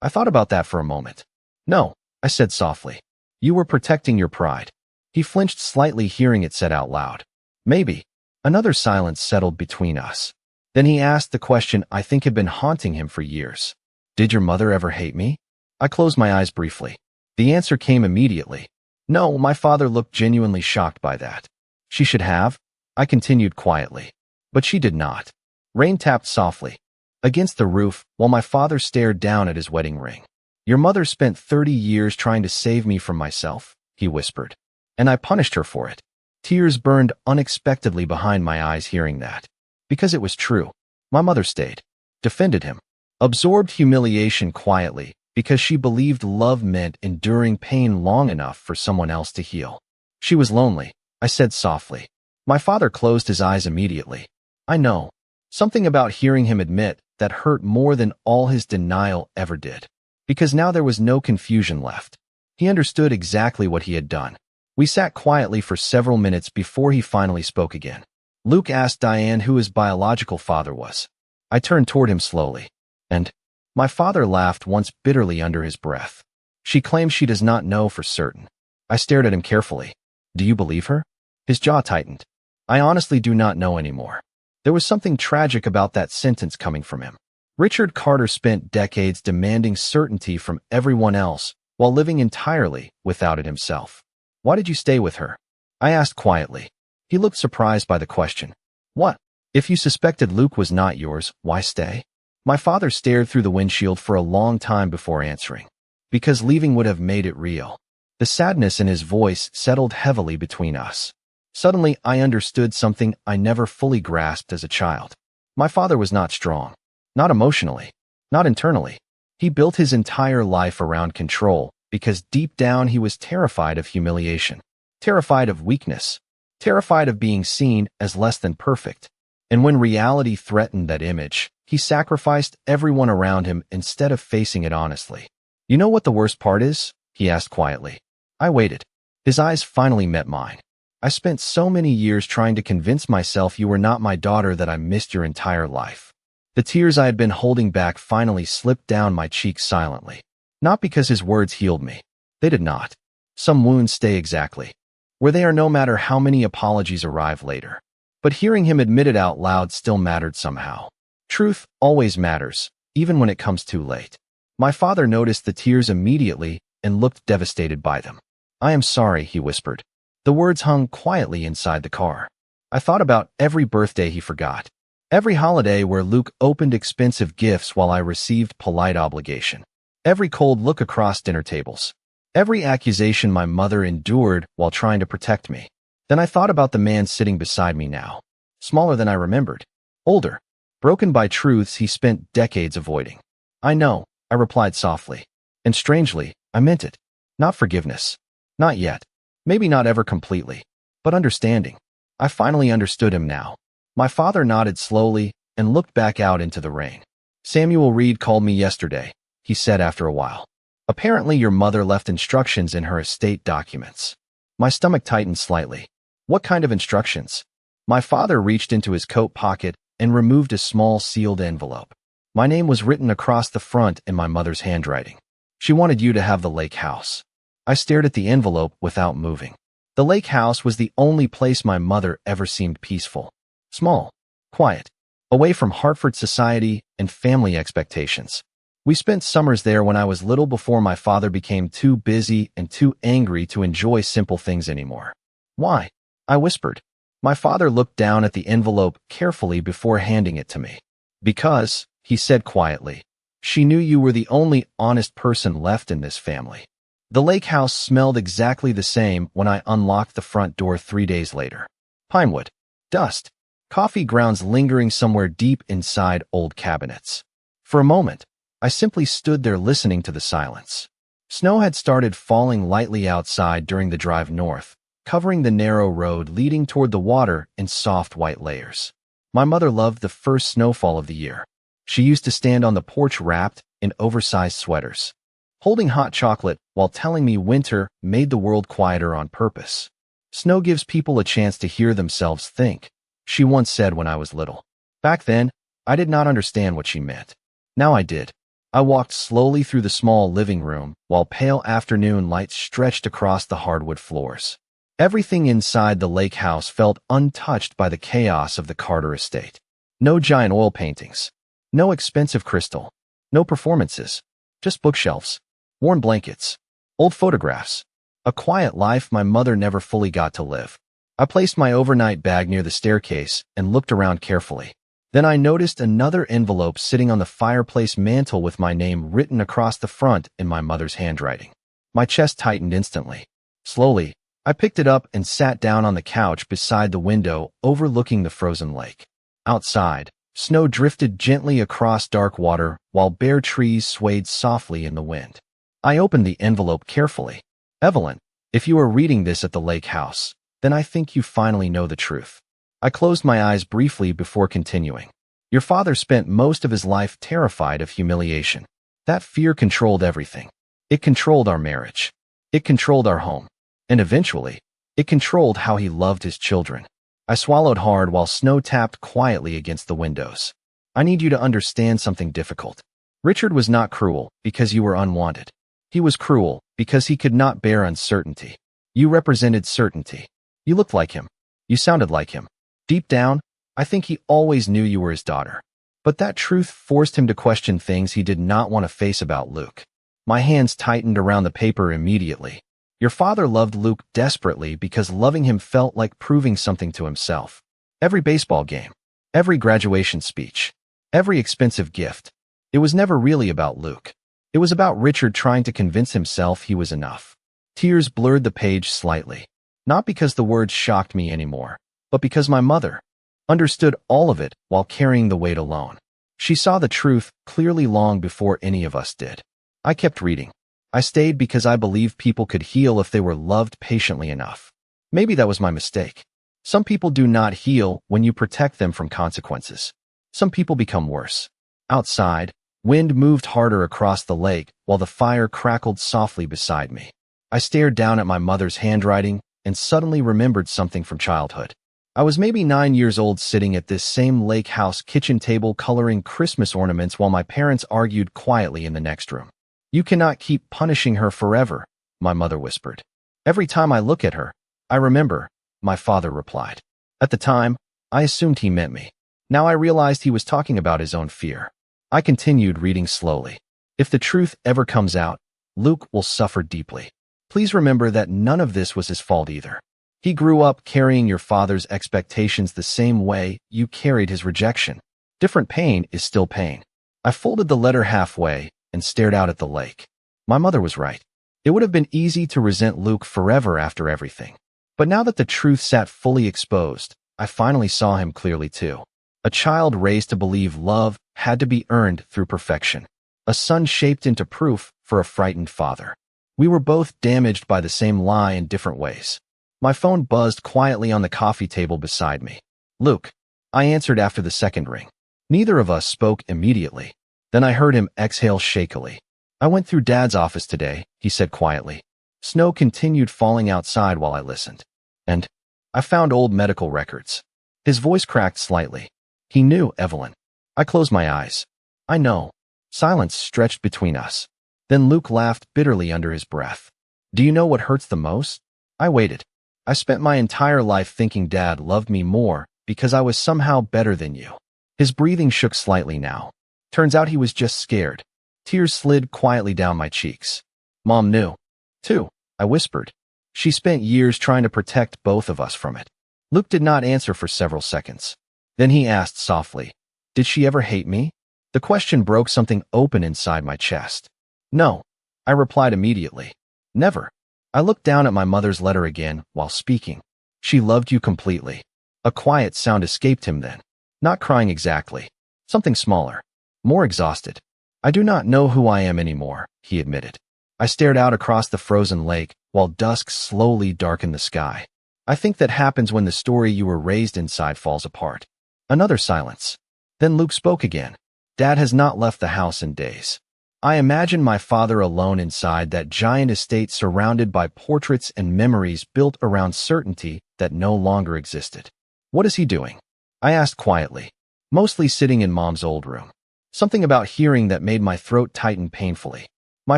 I thought about that for a moment. "No," I said softly. "You were protecting your pride." He flinched slightly hearing it said out loud. "Maybe." Another silence settled between us. Then he asked the question I think had been haunting him for years. "Did your mother ever hate me?" I closed my eyes briefly. The answer came immediately. No, my father looked genuinely shocked by that. "She should have," I continued quietly. "But she did not." Rain tapped softly against the roof while my father stared down at his wedding ring. "Your mother spent 30 years trying to save me from myself," he whispered. "And I punished her for it." Tears burned unexpectedly behind my eyes hearing that. Because it was true. My mother stayed. Defended him. Absorbed humiliation quietly, because she believed love meant enduring pain long enough for someone else to heal. She was lonely, I said softly. My father closed his eyes immediately. I know. Something about hearing him admit that hurt more than all his denial ever did. Because now there was no confusion left. He understood exactly what he had done. We sat quietly for several minutes before he finally spoke again. Luke asked Diane who his biological father was. I turned toward him slowly. And my father laughed once bitterly under his breath. She claims she does not know for certain. I stared at him carefully. Do you believe her? His jaw tightened. I honestly do not know anymore. There was something tragic about that sentence coming from him. Richard Carter spent decades demanding certainty from everyone else while living entirely without it himself. Why did you stay with her? I asked quietly. He looked surprised by the question. What? If you suspected Luke was not yours, why stay? My father stared through the windshield for a long time before answering. Because leaving would have made it real. The sadness in his voice settled heavily between us. Suddenly, I understood something I never fully grasped as a child. My father was not strong. Not emotionally. Not internally. He built his entire life around control because deep down he was terrified of humiliation. Terrified of weakness. Terrified of being seen as less than perfect. And when reality threatened that image, he sacrificed everyone around him instead of facing it honestly. You know what the worst part is? He asked quietly. I waited. His eyes finally met mine. I spent so many years trying to convince myself you were not my daughter that I missed your entire life. The tears I had been holding back finally slipped down my cheeks silently. Not because his words healed me. They did not. Some wounds stay exactly where they are no matter how many apologies arrive later. But hearing him admit it out loud still mattered somehow. Truth always matters, even when it comes too late. My father noticed the tears immediately and looked devastated by them. I am sorry, he whispered. The words hung quietly inside the car. I thought about every birthday he forgot. Every holiday where Luke opened expensive gifts while I received polite obligation. Every cold look across dinner tables. Every accusation my mother endured while trying to protect me. Then I thought about the man sitting beside me now. Smaller than I remembered. Older. Broken by truths he spent decades avoiding. I know, I replied softly. And strangely, I meant it. Not forgiveness. Not yet. Maybe not ever completely. But understanding. I finally understood him now. My father nodded slowly and looked back out into the rain. Samuel Reed called me yesterday, he said after a while. Apparently your mother left instructions in her estate documents. My stomach tightened slightly. What kind of instructions? My father reached into his coat pocket and removed a small sealed envelope. My name was written across the front in my mother's handwriting. She wanted you to have the lake house. I stared at the envelope without moving. The lake house was the only place my mother ever seemed peaceful. Small. Quiet. Away from Hartford society and family expectations. We spent summers there when I was little before my father became too busy and too angry to enjoy simple things anymore. Why? I whispered. My father looked down at the envelope carefully before handing it to me. Because, he said quietly, she knew you were the only honest person left in this family. The lake house smelled exactly the same when I unlocked the front door 3 days later. Pinewood. Dust. Coffee grounds lingering somewhere deep inside old cabinets. For a moment, I simply stood there listening to the silence. Snow had started falling lightly outside during the drive north, covering the narrow road leading toward the water in soft white layers. My mother loved the first snowfall of the year. She used to stand on the porch wrapped in oversized sweaters, holding hot chocolate while telling me winter made the world quieter on purpose. Snow gives people a chance to hear themselves think, she once said when I was little. Back then, I did not understand what she meant. Now I did. I walked slowly through the small living room while pale afternoon light stretched across the hardwood floors. Everything inside the lake house felt untouched by the chaos of the Carter estate. No giant oil paintings. No expensive crystal. No performances. Just bookshelves. Worn blankets. Old photographs. A quiet life my mother never fully got to live. I placed my overnight bag near the staircase and looked around carefully. Then I noticed another envelope sitting on the fireplace mantel with my name written across the front in my mother's handwriting. My chest tightened instantly. Slowly, I picked it up and sat down on the couch beside the window overlooking the frozen lake. Outside, Snow drifted gently across dark water while bare trees swayed softly in the wind. I opened the envelope carefully. Evelyn, if you are reading this at the lake house, then I think you finally know the truth. I closed my eyes briefly before continuing. Your father spent most of his life terrified of humiliation. That fear controlled everything. It controlled our marriage. It controlled our home. And eventually, it controlled how he loved his children. I swallowed hard while snow tapped quietly against the windows. I need you to understand something difficult. Richard was not cruel because you were unwanted. He was cruel because he could not bear uncertainty. You represented certainty. You looked like him. You sounded like him. Deep down, I think he always knew you were his daughter. But that truth forced him to question things he did not want to face about Luke. My hands tightened around the paper immediately. Your father loved Luke desperately because loving him felt like proving something to himself. Every baseball game, every graduation speech, every expensive gift. It was never really about Luke. It was about Richard trying to convince himself he was enough. Tears blurred the page slightly. Not because the words shocked me anymore, but because my mother understood all of it while carrying the weight alone. She saw the truth clearly long before any of us did. I kept reading. I stayed because I believed people could heal if they were loved patiently enough. Maybe that was my mistake. Some people do not heal when you protect them from consequences. Some people become worse. Outside, wind moved harder across the lake while the fire crackled softly beside me. I stared down at my mother's handwriting and suddenly remembered something from childhood. I was maybe 9 years old sitting at this same lake house kitchen table coloring Christmas ornaments while my parents argued quietly in the next room. You cannot keep punishing her forever, my mother whispered. Every time I look at her, I remember, my father replied. At the time, I assumed he meant me. Now I realized he was talking about his own fear. I continued reading slowly. If the truth ever comes out, Luke will suffer deeply. Please remember that none of this was his fault either. He grew up carrying your father's expectations the same way you carried his rejection. Different pain is still pain. I folded the letter halfway and stared out at the lake. My mother was right. It would have been easy to resent Luke forever after everything. But now that the truth sat fully exposed, I finally saw him clearly too. A child raised to believe love had to be earned through perfection. A son shaped into proof for a frightened father. We were both damaged by the same lie in different ways. My phone buzzed quietly on the coffee table beside me. Luke, I answered after the second ring. Neither of us spoke immediately. Then I heard him exhale shakily. I went through Dad's office today, he said quietly. Snow continued falling outside while I listened. And I found old medical records. His voice cracked slightly. He knew, Evelyn. I closed my eyes. I know. Silence stretched between us. Then Luke laughed bitterly under his breath. Do you know what hurts the most? I waited. I spent my entire life thinking Dad loved me more because I was somehow better than you. His breathing shook slightly now. Turns out he was just scared. Tears slid quietly down my cheeks. Mom knew, too, I whispered. She spent years trying to protect both of us from it. Luke did not answer for several seconds. Then he asked softly, did she ever hate me? The question broke something open inside my chest. No, I replied immediately. Never. I looked down at my mother's letter again while speaking. She loved you completely. A quiet sound escaped him then. Not crying exactly. Something smaller. More exhausted. I do not know who I am anymore, he admitted. I stared out across the frozen lake while dusk slowly darkened the sky. I think that happens when the story you were raised inside falls apart. Another silence. Then Luke spoke again. Dad has not left the house in days. I imagine my father alone inside that giant estate surrounded by portraits and memories built around certainty that no longer existed. What is he doing? I asked quietly. Mostly sitting in Mom's old room. Something about hearing that made my throat tighten painfully. My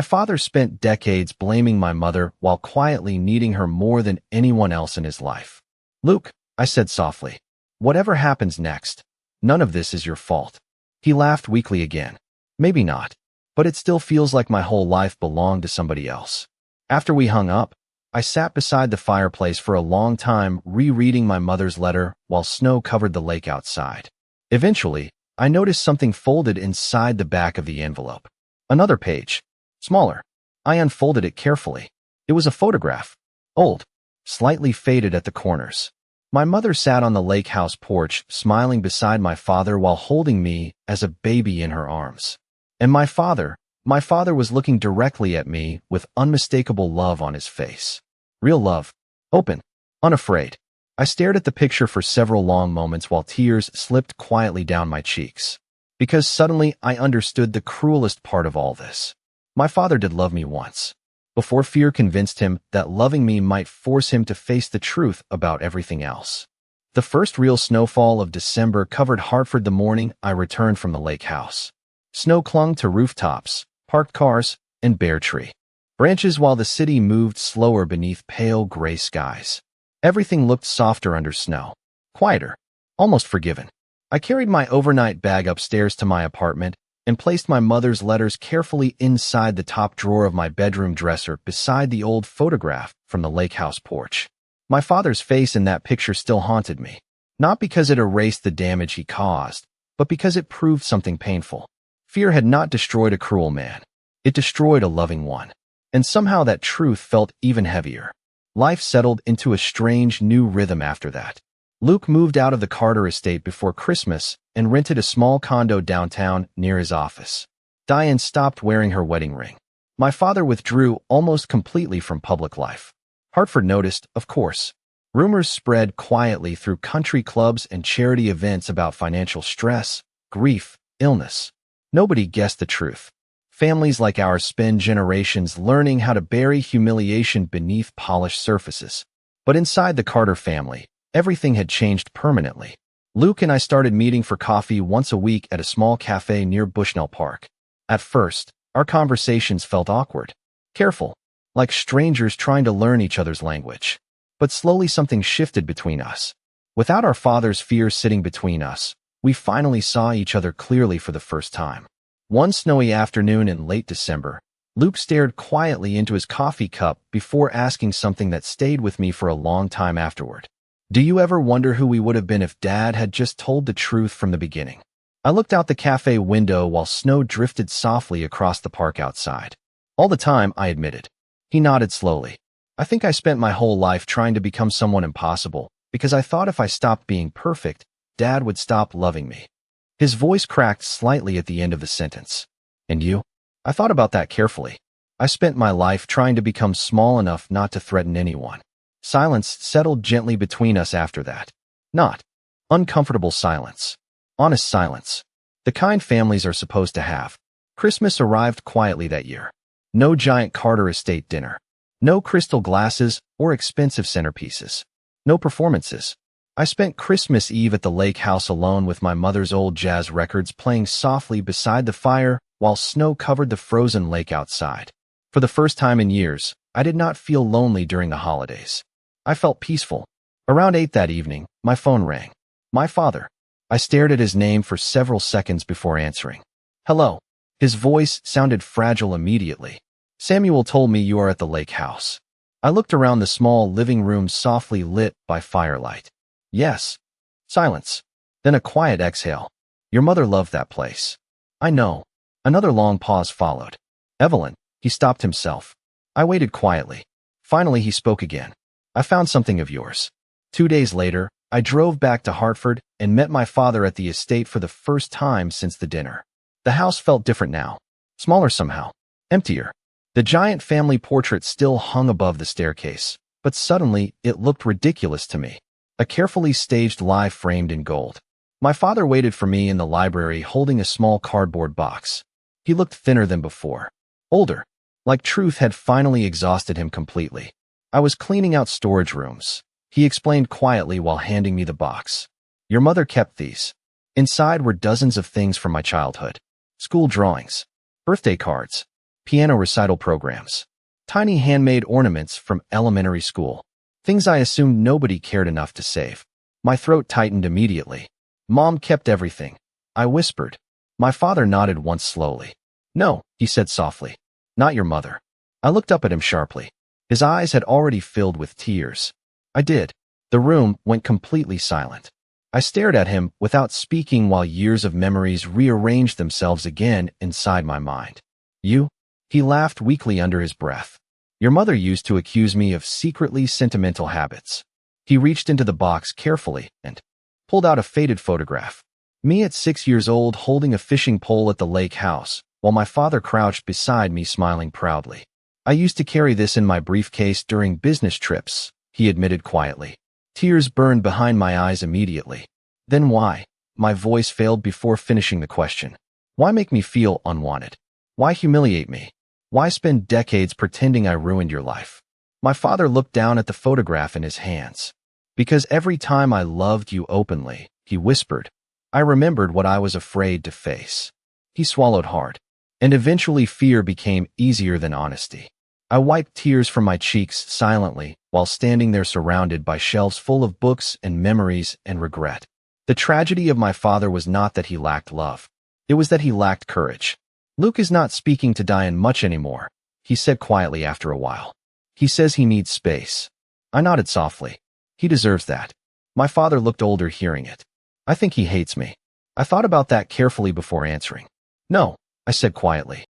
father spent decades blaming my mother while quietly needing her more than anyone else in his life. Luke, I said softly, whatever happens next, none of this is your fault. He laughed weakly again. Maybe not, but it still feels like my whole life belonged to somebody else. After we hung up, I sat beside the fireplace for a long time rereading my mother's letter while snow covered the lake outside. Eventually, I noticed something folded inside the back of the envelope. Another page. Smaller. I unfolded it carefully. It was a photograph. Old. Slightly faded at the corners. My mother sat on the lake house porch, smiling beside my father while holding me as a baby in her arms. And my father was looking directly at me with unmistakable love on his face. Real love. Open. Unafraid. I stared at the picture for several long moments while tears slipped quietly down my cheeks. Because suddenly I understood the cruelest part of all this. My father did love me once, before fear convinced him that loving me might force him to face the truth about everything else. The first real snowfall of December covered Hartford the morning I returned from the lake house. Snow clung to rooftops, parked cars, and bare tree branches while the city moved slower beneath pale gray skies. Everything looked softer under snow, quieter, almost forgiven. I carried my overnight bag upstairs to my apartment and placed my mother's letters carefully inside the top drawer of my bedroom dresser beside the old photograph from the lake house porch. My father's face in that picture still haunted me, not because it erased the damage he caused, but because it proved something painful. Fear had not destroyed a cruel man. It destroyed a loving one. And somehow that truth felt even heavier. Life settled into a strange new rhythm after that. Luke moved out of the Carter estate before Christmas and rented a small condo downtown near his office. Diane stopped wearing her wedding ring. My father withdrew almost completely from public life. Hartford noticed, of course. Rumors spread quietly through country clubs and charity events about financial stress, grief, illness. Nobody guessed the truth. Families like ours spend generations learning how to bury humiliation beneath polished surfaces. But inside the Carter family, everything had changed permanently. Luke and I started meeting for coffee once a week at a small cafe near Bushnell Park. At first, our conversations felt awkward, careful, like strangers trying to learn each other's language. But slowly something shifted between us. Without our father's fear sitting between us, we finally saw each other clearly for the first time. One snowy afternoon in late December, Luke stared quietly into his coffee cup before asking something that stayed with me for a long time afterward. Do you ever wonder who we would have been if Dad had just told the truth from the beginning? I looked out the cafe window while snow drifted softly across the park outside. All the time, I admitted. He nodded slowly. I think I spent my whole life trying to become someone impossible, because I thought if I stopped being perfect, Dad would stop loving me. His voice cracked slightly at the end of the sentence. And you? I thought about that carefully. I spent my life trying to become small enough not to threaten anyone. Silence settled gently between us after that. Not uncomfortable silence. Honest silence. The kind families are supposed to have. Christmas arrived quietly that year. No giant Carter estate dinner. No crystal glasses or expensive centerpieces. No performances. I spent Christmas Eve at the lake house alone with my mother's old jazz records playing softly beside the fire while snow covered the frozen lake outside. For the first time in years, I did not feel lonely during the holidays. I felt peaceful. Around 8 that evening, my phone rang. My father. I stared at his name for several seconds before answering. Hello. His voice sounded fragile immediately. Samuel told me you are at the lake house. I looked around the small living room softly lit by firelight. Yes. Silence. Then a quiet exhale. Your mother loved that place. I know. Another long pause followed. Evelyn. He stopped himself. I waited quietly. Finally, he spoke again. I found something of yours. 2 days later, I drove back to Hartford and met my father at the estate for the first time since the dinner. The house felt different now. Smaller somehow. Emptier. The giant family portrait still hung above the staircase, but suddenly it looked ridiculous to me. A carefully staged lie framed in gold. My father waited for me in the library holding a small cardboard box. He looked thinner than before. Older. Like truth had finally exhausted him completely. I was cleaning out storage rooms. He explained quietly while handing me the box. Your mother kept these. Inside were dozens of things from my childhood. School drawings. Birthday cards. Piano recital programs. Tiny handmade ornaments from elementary school. Things I assumed nobody cared enough to save. My throat tightened immediately. Mom kept everything. I whispered. My father nodded once slowly. No, he said softly. Not your mother. I looked up at him sharply. His eyes had already filled with tears. I did. The room went completely silent. I stared at him without speaking while years of memories rearranged themselves again inside my mind. You? He laughed weakly under his breath. Your mother used to accuse me of secretly sentimental habits. He reached into the box carefully and pulled out a faded photograph. Me at 6 years old holding a fishing pole at the lake house, while my father crouched beside me smiling proudly. I used to carry this in my briefcase during business trips, he admitted quietly. Tears burned behind my eyes immediately. Then why? My voice failed before finishing the question. Why make me feel unwanted? Why humiliate me? Why spend decades pretending I ruined your life? My father looked down at the photograph in his hands. Because every time I loved you openly, he whispered, I remembered what I was afraid to face. He swallowed hard. And eventually fear became easier than honesty. I wiped tears from my cheeks silently while standing there surrounded by shelves full of books and memories and regret. The tragedy of my father was not that he lacked love. It was that he lacked courage. Luke is not speaking to Diane much anymore, he said quietly after a while. He says he needs space. I nodded softly. He deserves that. My father looked older hearing it. I think he hates me. I thought about that carefully before answering. No, I said quietly.